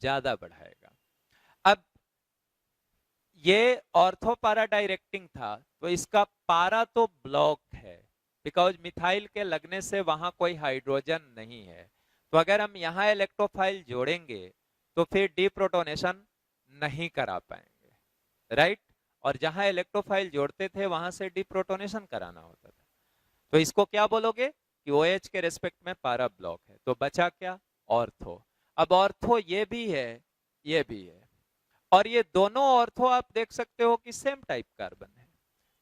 ज्यादा बढ़ाएगा। अब ये ऑर्थो पारा डायरेक्टिंग था तो इसका पारा तो ब्लॉक है बिकॉज मिथाइल के लगने से वहां कोई हाइड्रोजन नहीं है। तो अगर हम यहां इलेक्ट्रोफाइल जोड़ेंगे तो फिर डिप्रोटोनेशन नहीं करा पाएंगे, राइट। और जहां इलेक्ट्रोफाइल जोड़ते थे वहां से डिप्रोटोनेशन कराना होता था। तो इसको क्या बोलोगे कि OH के रेस्पेक्ट में पारा ब्लॉक है। तो बचा क्या, ऑर्थो। अब ऑर्थो ये भी है, ये भी है, और ये दोनों ऑर्थो आप देख सकते हो कि सेम टाइप कार्बन है।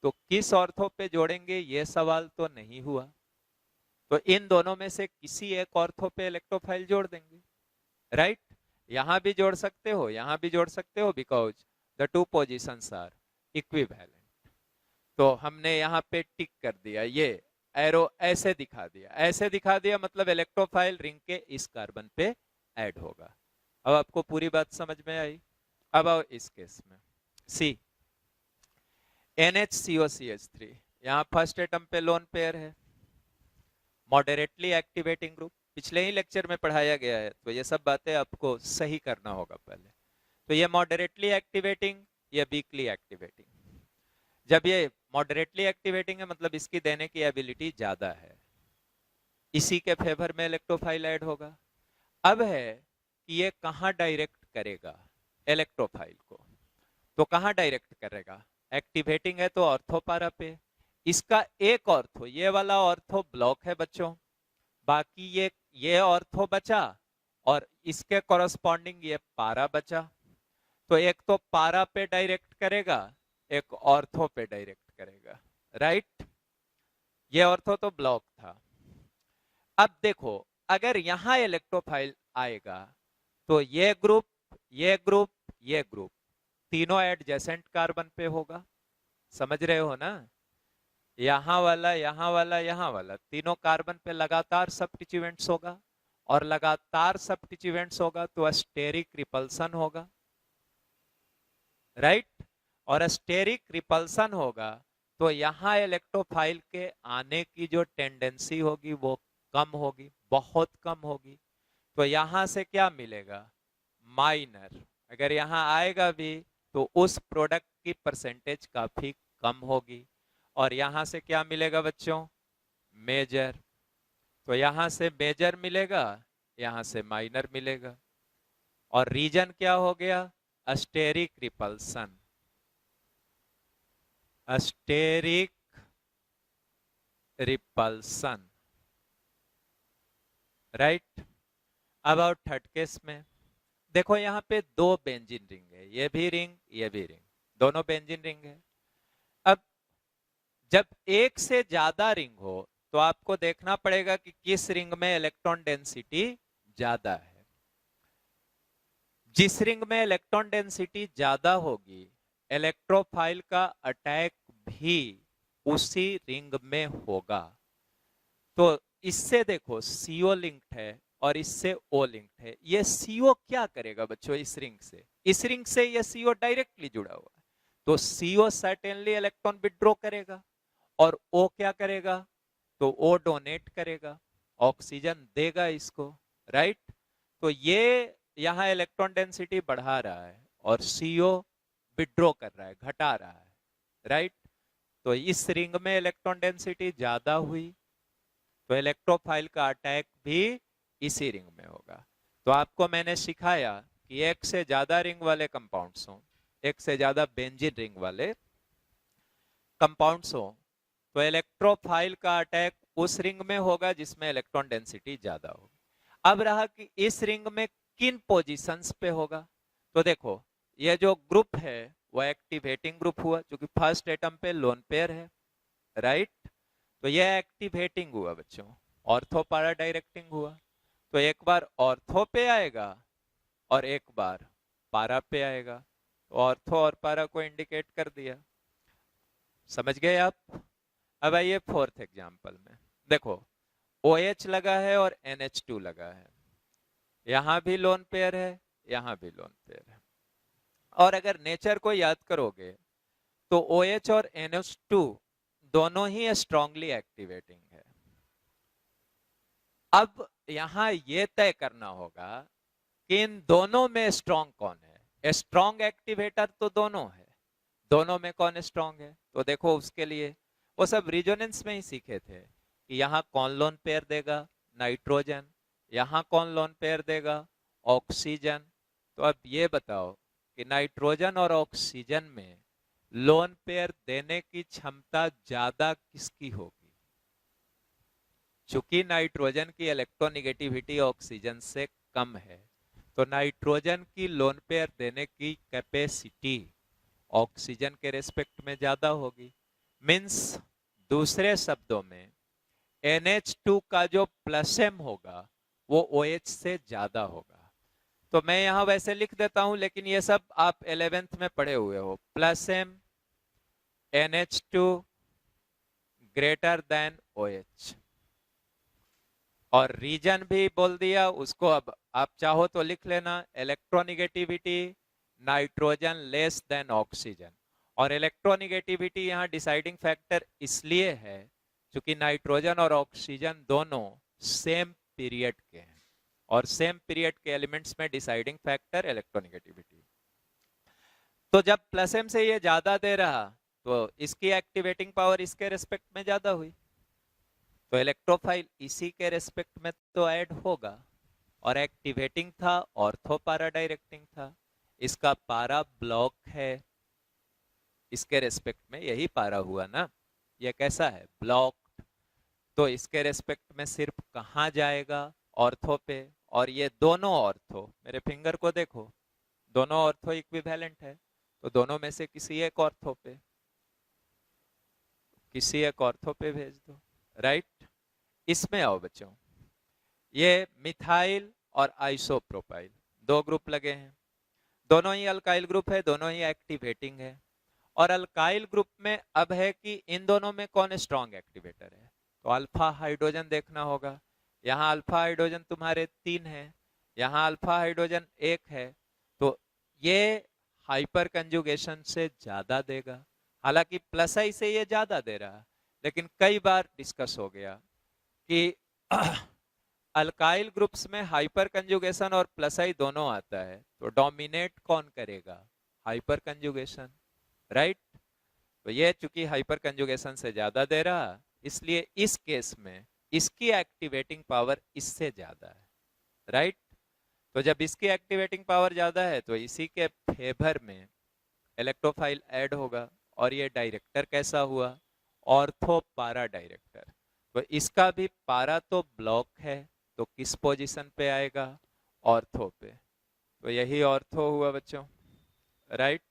तो किस ऑर्थो पे जोड़ेंगे ये सवाल तो नहीं हुआ, तो इन दोनों में से किसी एक ऑर्थो पे इलेक्ट्रोफाइल जोड़ देंगे, राइट। यहां भी जोड़ सकते हो, यहां भी जोड़ सकते हो because the two positions are equivalent. तो हमने यहाँ पे टिक कर दिया, ये एरो ऐसे दिखा दिया, ऐसे दिखा दिया, मतलब इलेक्ट्रोफाइल रिंग के इस कार्बन पे ऐड होगा। अब आपको पूरी बात समझ में आई। अब आओ इस केस में, सी NHCOCH3, यहाँ फर्स्ट एटम पे लोन पेयर है, मॉडरेटली एक्टिवेटिंग ग्रुप, पिछले ही लेक्चर में पढ़ाया गया है तो ये सब बातें आपको सही करना होगा पहले। तो ये मॉडरेटली एक्टिवेटिंग, ये वीकली एक्टिवेटिंग। जब ये मॉडरेटली एक्टिवेटिंग है मतलब इसकी देने की एबिलिटी ज्यादा है, इसी के फेवर में इलेक्ट्रोफाइल ऐड होगा। अब है कि ये कहां डायरेक्ट करेगा इलेक्ट्रोफाइल को, तो कहां डायरेक्ट करेगा, एक्टिवेटिंग है तो ऑर्थो पारा पे। इसका एक ऑर्थो, ये वाला ऑर्थो ब्लॉक है बच्चों, बाकी ये ऑर्थो बचा और इसके कॉरस्पॉन्डिंग ये पारा बचा। तो एक तो पारा पे डायरेक्ट करेगा, एक ऑर्थो पे डायरेक्ट करेगा, राइट। ये ऑर्थो तो ब्लॉक था। अब देखो अगर यहां इलेक्ट्रोफाइल आएगा तो ये ग्रुप, ये ग्रुप, ये ग्रुप तीनों एडजेसेंट कार्बन पे होगा, समझ रहे हो ना। यहां वाला, यहां वाला, यहां वाला, तीनों कार्बन पे लगातार सब्स्टिट्यूएंट्स होगा, और लगातार सब्स्टिट्यूएंट्स होगा तो स्टेरिक रिपल्सन होगा, राइट। और स्टेरिक रिपल्सन होगा तो यहां इलेक्ट्रोफाइल के आने की जो टेंडेंसी होगी वो कम होगी, बहुत कम होगी। तो यहां से क्या मिलेगा, माइनर, अगर यहां आएगा भी तो उस प्रोडक्ट की परसेंटेज काफी कम होगी। और यहां से क्या मिलेगा बच्चों? मेजर। तो यहां से मेजर मिलेगा, यहां से माइनर मिलेगा। और रीजन क्या हो गया? Steric repulsion. Steric repulsion, right. अब और थर्ड केस में देखो, यहाँ पे दो बेंजीन रिंग है, ये भी रिंग ये भी रिंग, दोनों बेंजीन रिंग है। अब जब एक से ज्यादा रिंग हो तो आपको देखना पड़ेगा कि किस रिंग में इलेक्ट्रॉन डेंसिटी ज्यादा है। जिस रिंग में इलेक्ट्रॉन डेंसिटी ज्यादा होगी, इलेक्ट्रोफाइल का अटैक भी उसी रिंग में होगा। तो इससे देखो CO लिंक्ड है और इससे O लिंक्ड है। ये CO क्या करेगा बच्चों? इस रिंग से ये CO डायरेक्टली जुड़ा हुआ है, तो CO सर्टेनली इलेक्ट्रॉन विड्रॉ करेगा। और O क्या करेगा? तो O डोनेट करेगा, ऑक्सीजन देगा इसको, राइट। तो ये यहाँ इलेक्ट्रॉन डेंसिटी बढ़ा रहा है और CO विड्रॉ कर रहा है, घटा रहा है, राइट। तो इस रिंग में इलेक्ट्रॉन डेंसिटी ज्यादा हुई तो इलेक्ट्रोफाइल का अटैक भी इसी रिंग में होगा। तो आपको मैंने सिखाया कि एक से ज्यादा रिंग वाले कंपाउंड्स हो, एक से ज्यादा बेंजीन रिंग वाले कंपाउंड्स हो, तो इलेक्ट्रोफाइल का अटैक उस रिंग में होगा जिसमें इलेक्ट्रॉन डेंसिटी ज्यादा होगी। अब रहा कि इस रिंग में किन पोजीशंस पे होगा। तो देखो, ये जो ग्रुप है वो एक्टिवेटिंग ग्रुप हुआ, क्योंकि फर्स्ट एटम पे लोन पेयर है, राइट। तो ये एक्टिवेटिंग हुआ बच्चों, ऑर्थो पारा डायरेक्टिंग हुआ। तो एक बार ऑर्थो पे आएगा और एक बार पारा पे आएगा। तो ऑर्थो और पारा को इंडिकेट कर दिया, समझ गए आप। अब आइए फोर्थ एग्जांपल में। देखो, OH लगा है और NH2 लगा है, यहां भी लोन पेयर है, यहां भी लोन पेयर है। और अगर नेचर को याद करोगे तो OH और NH2 दोनों ही स्ट्रांगली एक्टिवेटिंग है। अब यहां यह तय करना होगा कि इन दोनों में स्ट्रांग कौन है। स्ट्रांग एक्टिवेटर तो दोनों है, दोनों में कौन स्ट्रांग है? तो देखो, उसके लिए वो सब रिजोनेंस में ही सीखे थे कि यहाँ कौन लोन पेयर देगा? नाइट्रोजन। यहाँ कौन लोन पेयर देगा? ऑक्सीजन। तो अब ये बताओ कि नाइट्रोजन और ऑक्सीजन में लोन पेयर देने की क्षमता ज्यादा किसकी होगी? चूंकि नाइट्रोजन की इलेक्ट्रोनेगेटिविटी ऑक्सीजन से कम है, तो नाइट्रोजन की लोन पेयर देने की कैपेसिटी ऑक्सीजन के रेस्पेक्ट में ज्यादा होगी। मींस दूसरे शब्दों में NH2 का जो प्लस M होगा वो OH से ज्यादा होगा। तो मैं यहां वैसे लिख देता हूं, लेकिन ये सब आप 11th में पढ़े हुए हो। Plus M NH2 greater than OH। और रीजन भी बोल दिया उसको। अब आप चाहो तो लिख लेना, electronegativity nitrogen less than oxygen. और इलेक्ट्रोनिगेटिविटी यहाँ डिसाइडिंग फैक्टर इसलिए है क्योंकि नाइट्रोजन और ऑक्सीजन दोनों सेम पीरियड के हैं, और सेम पीरियड के एलिमेंट्स में डिसाइडिंग फैक्टर इलेक्ट्रोनिगेटिविटी। तो जब प्लस M से ये ज्यादा दे रहा तो इसकी एक्टिवेटिंग पावर इसके रेस्पेक्ट में ज्यादा हुई, तो इलेक्ट्रोफाइल इसी के रेस्पेक्ट में तो ऐड होगा। और एक्टिवेटिंग था, ऑर्थो पारा डायरेक्टिंग था, इसका पारा ब्लॉक है, इसके रेस्पेक्ट में यही पारा हुआ ना। ये कैसा है? ब्लॉक्ड। तो इसके रेस्पेक्ट में सिर्फ कहां जाएगा? ऑर्थो पे। और ये दोनों ऑर्थो, मेरे फिंगर को देखो, दोनों ऑर्थो इक्विवेलेंट है, तो दोनों में से किसी एक ऑर्थो पे, किसी एक ऑर्थो पे भेज दो, राइट। इसमें आओ बच्चों, ये मिथाइल और आइसोप्रोपाइल दो ग्रुप लगे हैं, दोनों ही अल्काइल ग्रुप है, दोनों ही एक्टिवेटिंग है। और अल्काइल ग्रुप में अब है कि इन दोनों में कौन स्ट्रॉन्ग एक्टिवेटर है। तो अल्फा हाइड्रोजन देखना होगा। यहाँ अल्फा हाइड्रोजन तुम्हारे 3 है, यहाँ अल्फा हाइड्रोजन 1 है, तो ये हाइपर कंजुगेशन से ज्यादा देगा। हालांकि प्लस आई से ये ज्यादा दे रहा है, लेकिन कई बार डिस्कस हो गया कि अल्काइल ग्रुप्स में हाइपर कंजुगेशन और प्लस आई दोनों आता है, तो डोमिनेट कौन करेगा? Hyper conjugation, right. तो ये चूंकि हाइपर कंजुगेशन से ज्यादा दे रहा, इसलिए इस केस में इसकी एक्टिवेटिंग पावर इससे ज्यादा है, राइट। तो जब इसकी एक्टिवेटिंग पावर ज्यादा है तो इसी के फेवर में इलेक्ट्रोफाइल ऐड होगा, और ये डायरेक्टर कैसा हुआ? ऑर्थो पारा डायरेक्टर। तो इसका भी पारा तो ब्लॉक है, तो किस पोजीशन पे आएगा? ऑर्थो पे। तो यही ऑर्थो हुआ बच्चों, राइट।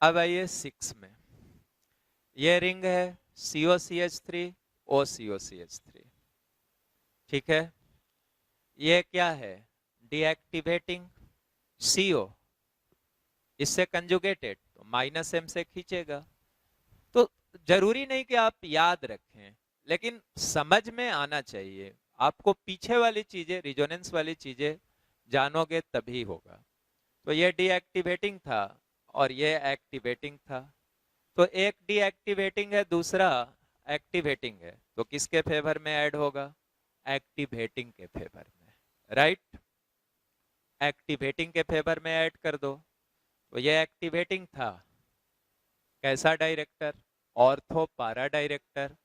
अब आइए 6 में, ये रिंग है COCH3 OCOCH3, ठीक है। ये क्या है? डीएक्टिवेटिंग CO, इससे कंजुगेटेड, तो -M से खींचेगा। तो जरूरी नहीं कि आप याद रखें, लेकिन समझ में आना चाहिए। आपको पीछे वाली चीजें, रिजोनेंस वाली चीजें जानोगे तभी होगा। तो ये डीएक्टिवेटिंग था और ये एक्टिवेटिंग था। तो एक डीएक्टिवेटिंग है, दूसरा एक्टिवेटिंग है, तो किसके फेवर में ऐड होगा? एक्टिवेटिंग के फेवर में, राइट। एक्टिवेटिंग के फेवर में ऐड कर दो। तो ये एक्टिवेटिंग था, कैसा डायरेक्टर? ऑर्थो पारा डायरेक्टर।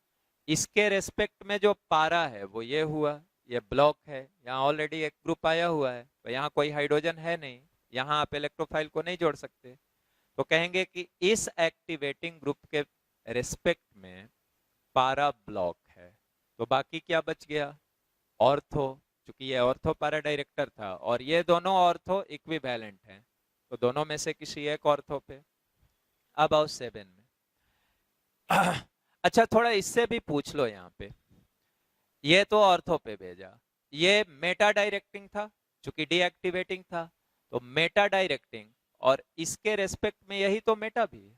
इसके रेस्पेक्ट में जो पारा है वो ये हुआ, ये ब्लॉक है, यहाँ ऑलरेडी एक ग्रुप आया हुआ है, तो यहाँ कोई हाइड्रोजन है नहीं, यहाँ आप इलेक्ट्रोफाइल को नहीं जोड़ सकते। तो कहेंगे कि इस एक्टिवेटिंग ग्रुप के रेस्पेक्ट में पारा ब्लॉक है। तो बाकी क्या बच गया? ऑर्थो, क्योंकि ये ऑर्थो पारा डायरेक्टर था और ये दोनों ऑर्थो इक्विवेलेंट हैं, तो दोनों में से किसी एक ऑर्थो पे। अब आओ 7 में। अच्छा, थोड़ा इससे भी पूछ लो यहाँ पे। ये तो ऑर्थो पे भेजा, ये मेटा डायरेक्टिंग था, चूंकि डीएक्टिवेटिंग था, तो मेटा डायरेक्टिंग, और इसके रेस्पेक्ट में यही तो मेटा भी है।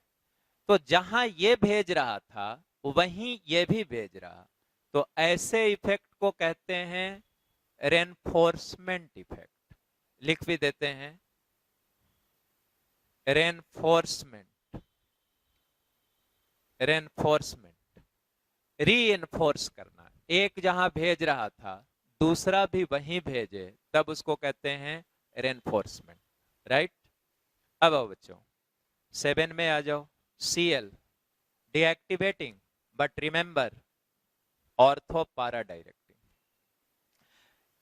तो जहां ये भेज रहा था वहीं ये भी भेज रहा, तो ऐसे इफेक्ट को कहते हैं रेनफोर्समेंट इफेक्ट। लिख भी देते हैं रेनफोर्समेंट, रेनफोर्समेंट, रीइंफोर्स करना। एक जहां भेज रहा था दूसरा भी वहीं भेजे, तब उसको कहते हैं रेनफोर्समेंट, राइट। अब आओ बच्चों 7 में आ जाओ। Cl deactivating, but remember ortho para directing.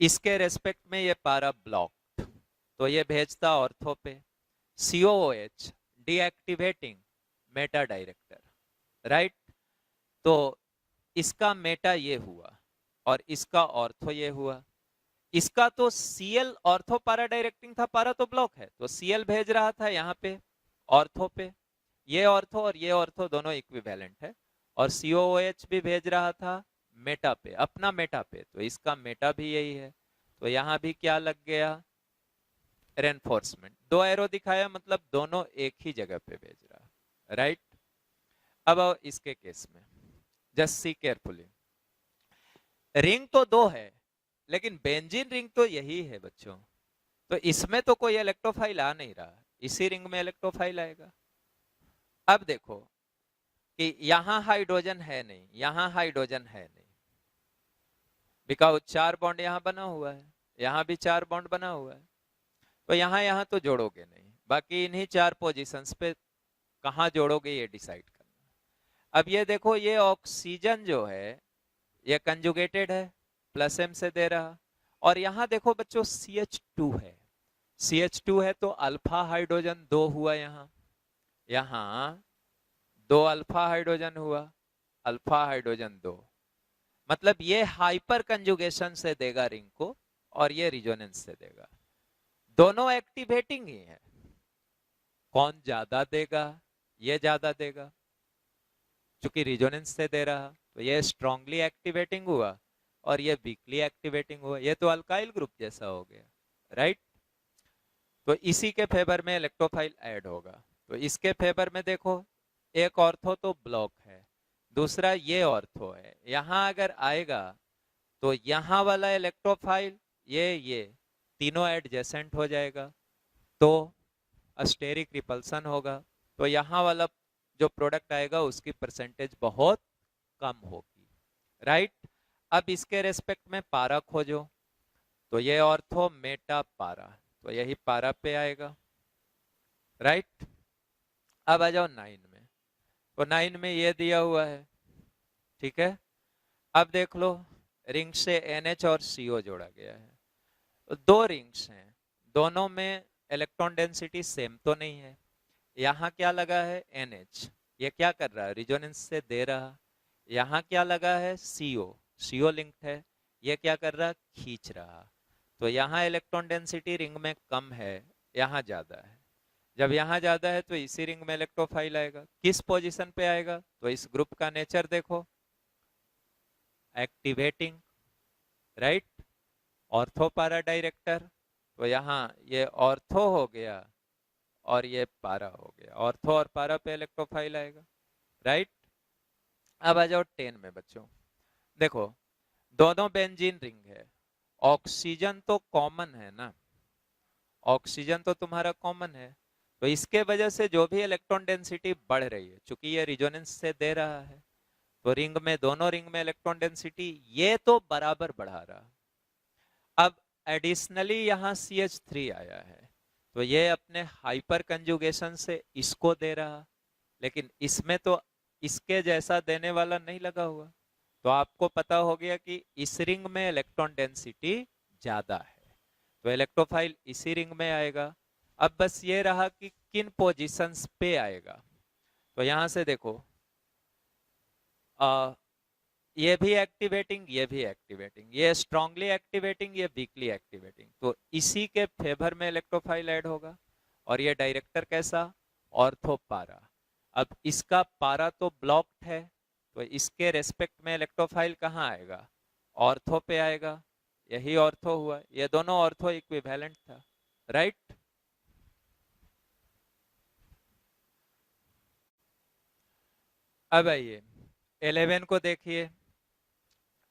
इसके रेस्पेक्ट में ये पारा ब्लॉक्ड, तो ये भेजता ऑर्थो पे। COOH deactivating, Meta director, right. तो इसका मेटा ये हुआ और इसका ऑर्थो ये हुआ। इसका तो Cl ऑर्थो पारा डायरेक्टिंग था, पारा तो ब्लॉक है, तो Cl भेज रहा था यहाँ पे ऑर्थो पे। ये ऑर्थो और ये ऑर्थो दोनों इक्विवेलेंट है, और COOH भी भेज रहा था मेटा पे, अपना मेटा पे, तो इसका मेटा भी यही है। तो यहाँ भी क्या लग गया? रेनफोर्समेंट। दो एरो दिखाया, मतलब दोनों एक ही जगह पे भेज रहा, राइट। अब इसके केस में जस्ट सी केयरफुली, रिंग तो दो है लेकिन बेंजीन रिंग तो यही है बच्चों, तो इसमें तो कोई इलेक्ट्रोफाइल आ नहीं रहा, इसी रिंग में इलेक्ट्रोफाइल आएगा। अब देखो कि यहां हाइड्रोजन है नहीं, यहां हाइड्रोजन है नहीं, बिकॉज 4 बॉन्ड यहां बना हुआ है, यहां भी 4 बॉन्ड बना हुआ है, तो यहां तो जोड़ोगे नहीं, बाकी इन्हीं 4 पोजीशंस पे कहां जोड़ोगे ये डिसाइड करना। अब ये देखो, ये ऑक्सीजन जो है ये कंजुगेटेड है, +M से दे रहा, और यहां देखो बच्चों CH2 है, CH2 है तो अल्फा हाइड्रोजन 2 हुआ, यहां 2 अल्फा हाइड्रोजन हुआ, अल्फा हाइड्रोजन 2, मतलब ये हाइपर कंजुगेशन से देगा रिंग को और ये रिजोनेंस से देगा। दोनों एक्टिवेटिंग ही है, कौन ज्यादा देगा? ये ज्यादा देगा, क्योंकि रिजोनेंस से दे रहा, तो ये स्ट्रांगली एक्टिवेटिंग हुआ और ये वीकली एक्टिवेटिंग हुआ, ये तो अल्काइल ग्रुप जैसा हो गया, राइट। तो इसी के फेवर में इलेक्ट्रोफाइल ऐड होगा। तो इसके फेवर में देखो, एक ऑर्थो तो ब्लॉक है, दूसरा ये ऑर्थो है, यहां अगर आएगा तो यहां वाला इलेक्ट्रोफाइल ये तीनों एडजेसेंट हो जाएगा, तो अस्टेरिक रिपल्सन होगा, तो यहां वाला जो प्रोडक्ट आएगा उसकी परसेंटेज बहुत कम होगी, राइट। अब इसके रेस्पेक्ट में पारा खोजो, तो ये ऑर्थो मेटा पारा, तो यही पारा पे आएगा, राइट। अब आ जाओ 9 में, तो 9 में ये दिया हुआ है, ठीक है। अब देख लो, रिंग से NH और CO जोड़ा गया है, तो दो रिंग्स हैं, दोनों में इलेक्ट्रॉन डेंसिटी सेम तो नहीं है। यहाँ क्या लगा है NH, ये क्या कर रहा है, रिजोनेंस से दे रहा। यहाँ क्या लगा है CO लिंक्ड है, ये क्या कर रहा, खींच रहा। तो यहाँ इलेक्ट्रॉन डेंसिटी रिंग में कम है, यहाँ ज्यादा है। जब यहाँ ज्यादा है तो इसी रिंग में इलेक्ट्रोफाइल आएगा। किस पोजीशन पे आएगा, तो इस ग्रुप का नेचर देखो, एक्टिवेटिंग, राइट, ऑर्थो पारा डायरेक्टर। तो यहाँ ये ऑर्थो हो गया और ये पारा हो गया, ऑर्थो और पारा पे इलेक्ट्रोफाइल आएगा, राइट। अब आ जाओ 10 में बच्चों, देखो दोनों बेंजीन रिंग है, ऑक्सीजन तो कॉमन है ना, ऑक्सीजन तो तुम्हारा कॉमन है, तो इसके वजह से जो भी इलेक्ट्रॉन डेंसिटी बढ़ रही है, चूंकि ये रिजोनेंस से दे रहा है, तो रिंग में, दोनों रिंग में इलेक्ट्रॉन डेंसिटी ये तो बराबर बढ़ा रहा। अब एडिशनली यहाँ CH3 आया है, तो ये अपने हाइपर कंजुगेशन से इसको दे रहा, लेकिन इसमें तो इसके जैसा देने वाला नहीं लगा हुआ, तो आपको पता हो गया कि इस रिंग में इलेक्ट्रॉन डेंसिटी ज्यादा है, तो इलेक्ट्रोफाइल इसी रिंग में आएगा। अब बस ये रहा कि किन पोजीशंस पे आएगा, तो यहां से देखो ये भी एक्टिवेटिंग, ये भी एक्टिवेटिंग, ये स्ट्रांगली एक्टिवेटिंग, ये वीकली एक्टिवेटिंग, तो इसी के फेवर में इलेक्ट्रोफाइल ऐड होगा। और ये डायरेक्टर कैसा, ऑर्थो पारा। अब इसका पारा तो ब्लॉक्ड है, तो इसके रेस्पेक्ट में इलेक्ट्रोफाइल कहाँ आएगा, ऑर्थो पे आएगा, यही ऑर्थो हुआ, ये दोनों ऑर्थो इक्विवेलेंट था, राइट। अब आइए 11 को देखिए,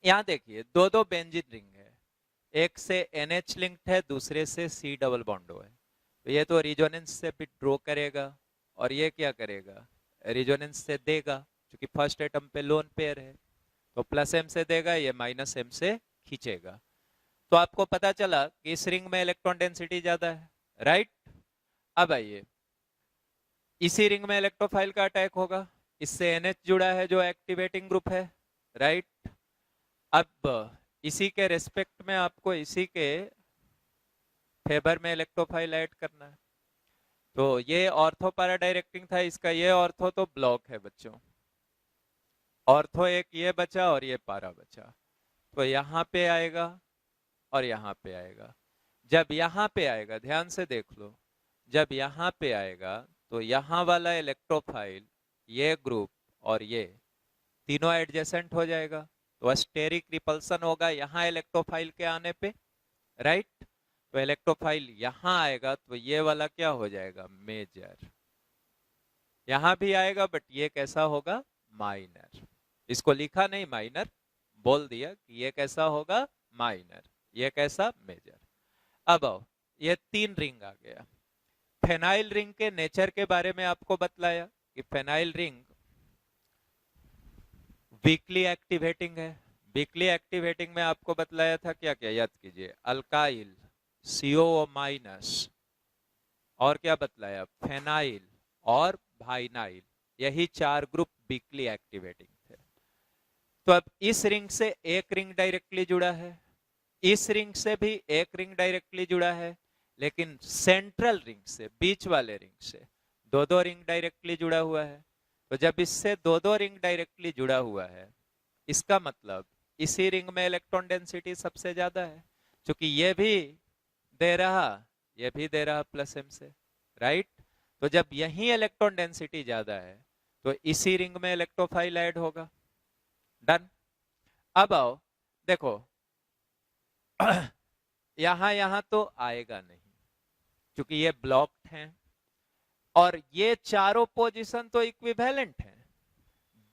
यहाँ देखिए दो दो बेंजीन रिंग है, एक से NH लिंक्ड है, दूसरे से C डबल बॉन्डो है, तो ये तो रिजोनेंस से विथड्रॉ करेगा, और ये क्या करेगा, रिजोनेंस से देगा, क्योंकि फर्स्ट एटम पे लोन पेयर है, तो +M से देगा, ये -M से खींचेगा। तो आपको पता चला कि इस रिंग में इलेक्ट्रॉन डेंसिटी ज्यादा है, राइट। अब आइए इसी रिंग में इलेक्ट्रोफाइल का अटैक होगा, इससे NH जुड़ा है जो एक्टिवेटिंग ग्रुप है, राइट। अब इसी के रेस्पेक्ट में आपको इसी के फेवर में इलेक्ट्रोफाइल ऐड करना है, तो ये ऑर्थो पारा डायरेक्टिंग था, इसका ये ऑर्थो तो ब्लॉक है बच्चों, ऑर्थो एक ये बचा और ये पारा बचा, तो यहाँ पे आएगा और यहाँ पे आएगा। जब यहाँ पे आएगा, ध्यान से देख लो, जब यहाँ पे आएगा तो यहाँ वाला इलेक्ट्रोफाइल, ये ग्रुप और ये तीनों एडजेसेंट हो जाएगा, तो स्टेरिक रिपल्सन होगा यहाँ इलेक्ट्रोफाइल के आने पे, राइट। तो इलेक्ट्रोफाइल यहाँ आएगा तो ये वाला क्या हो जाएगा, मेजर, यहाँ भी आएगा बट ये कैसा होगा, माइनर। इसको लिखा नहीं माइनर, बोल दिया कि ये कैसा होगा, माइनर, ये कैसा, मेजर। अब आओ ये 3 रिंग आ गया। फेनाइल रिंग के नेचर के बारे में आपको बतलाया कि फेनाइल रिंग वीकली एक्टिवेटिंग है। वीकली एक्टिवेटिंग में आपको बतलाया था क्या क्या, याद कीजिए, अल्काइल, CO माइनस, और क्या बतलाया, फेनाइल और भाइनाइल, यही 4 ग्रुप वीकली एक्टिवेटिंग थे। तो अब इस रिंग से एक रिंग डायरेक्टली जुड़ा है, इस रिंग से भी एक रिंग डायरेक्टली जुड़ा है, लेकिन सेंट्रल रिंग से, बीच वाले रिंग से दो दो रिंग डायरेक्टली जुड़ा हुआ है। तो जब इससे दो दो रिंग डायरेक्टली जुड़ा हुआ है, इसका मतलब इसी रिंग में इलेक्ट्रॉन डेंसिटी सबसे ज्यादा है, क्योंकि ये भी दे रहा, ये भी दे रहा +M से, राइट। तो जब यही इलेक्ट्रॉन डेंसिटी ज्यादा है तो इसी रिंग में इलेक्ट्रोफाइल ऐड होगा, डन। अब आओ देखो यहां तो आएगा नहीं क्योंकि ये ब्लॉक्ड हैं, और ये चारों पोजीशन तो इक्विवेलेंट हैं,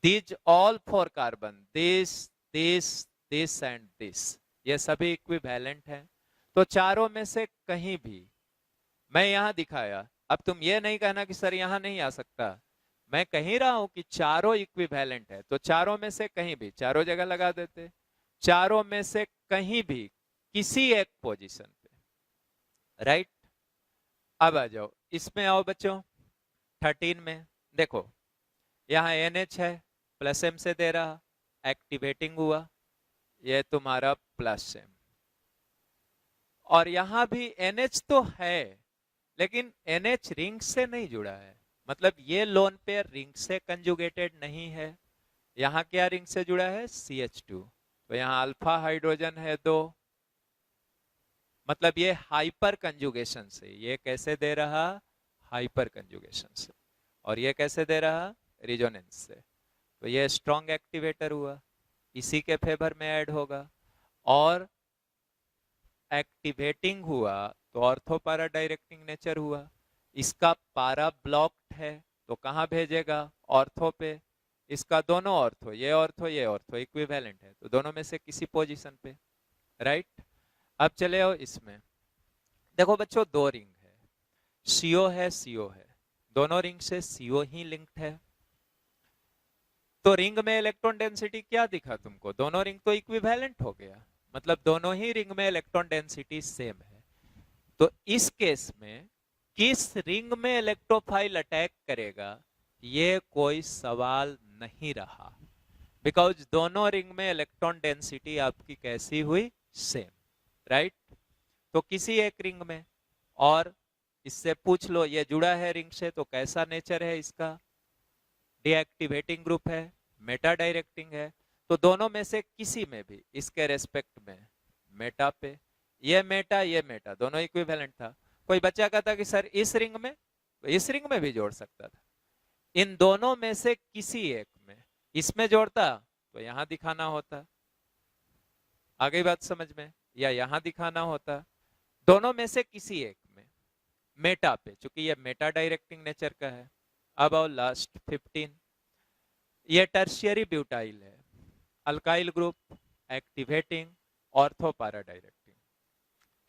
this all for carbon, this and this, ये सभी इक्विवेलेंट हैं। तो चारों में से कहीं भी, मैं यहां दिखाया, अब तुम ये नहीं कहना कि सर यहां नहीं आ सकता, मैं कह रहा हूं कि चारों इक्विवेलेंट है, तो चारों में से कहीं भी, चारों जगह लगा देते, चारों में से कहीं भी किसी एक पोजीशन पे, राइट। अब आ जाओ इसमें, आओ बच्चों 13 में देखो, यहाँ NH है, प्लस M से दे रहा, एक्टिवेटिंग हुआ, ये तुम्हारा प्लस M। और यहां भी NH तो है, लेकिन NH रिंग से नहीं जुड़ा है, मतलब ये लोन पेयर रिंग से कंजुगेटेड नहीं है। यहाँ क्या रिंग से जुड़ा है? CH2। तो यहाँ अल्फा हाइड्रोजन है 2, मतलब ये हाइपर कंजुगेशन से, ये कैसे दे रहा? हाइपर कंजुगेशन से। और ये कैसे दे रहा? रिजोनेंस से। तो ये स्ट्रॉन्ग एक्टिवेटर हुआ, इसी के फेवर में ऐड होगा। और एक्टिवेटिंग हुआ तो ऑर्थो पारा डायरेक्टिंग नेचर हुआ। इसका पारा ब्लॉक्ड है तो कहां भेजेगा? ऑर्थो पे। इसका दोनों ऑर्थो, ये ऑर्थो ये ऑर्थो इक्विवेलेंट है, तो दोनों में से किसी पोजीशन पे, राइट। अब चले आओ इसमें, देखो बच्चों दो रिंग है, CO है CO है, दोनों रिंग से CO ही लिंक्ड है। तो रिंग में इलेक्ट्रॉन डेंसिटी क्या दिखा तुमको? दोनों रिंग तो इक्विवेलेंट हो गया, मतलब दोनों ही रिंग में इलेक्ट्रॉन डेंसिटी सेम है। तो इस केस में किस रिंग में इलेक्ट्रोफाइल अटैक करेगा, ये कोई सवाल नहीं रहा, बिकॉज दोनों रिंग में इलेक्ट्रॉन डेंसिटी आपकी कैसी हुई? Same, right. तो किसी एक रिंग में, और इससे पूछ लो ये जुड़ा है रिंग से तो कैसा नेचर है इसका? डीएक्टिवेटिंग ग्रुप है, मेटा डायरेक्टिंग है, तो दोनों में से किसी में भी इसके रेस्पेक्ट में मेटा पे, ये मेटा दोनों इक्विवेलेंट था। कोई बच्चा कहता कि सर इस रिंग में, तो इस रिंग में भी जोड़ सकता था। इन दोनों में से किसी एक में, इसमें जोड़ता तो यहां दिखाना होता, आ गई बात समझ में, या यहां दिखाना होता, दोनों में से किसी एक में मेटा पे, चूंकि ये मेटा डायरेक्टिंग नेचर का है। अब आओ लास्ट 15, ये टर्शियरी ब्यूटाइल है, alkyl group, activating, ortho para directing,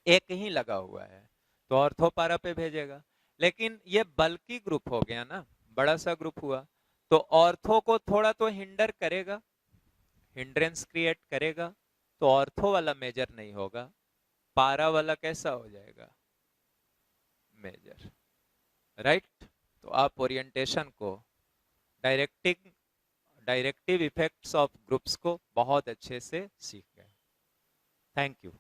एक ही लगा हुआ है तो ऑर्थो पारा पे भेजेगा। लेकिन ये बल्कि ग्रुप हो गया ना, बड़ा सा ग्रुप हुआ, तो ऑर्थो को थोड़ा तो हिंडर करेगा, हिंड्रेंस क्रिएट करेगा, तो ऑर्थो वाला मेजर नहीं होगा, पारा वाला कैसा हो जाएगा? Major, right. तो आप ओरिएंटेशन को, डायरेक्टिव इफेक्ट्स ऑफ ग्रुप्स को बहुत अच्छे से सीख गए। Thank you.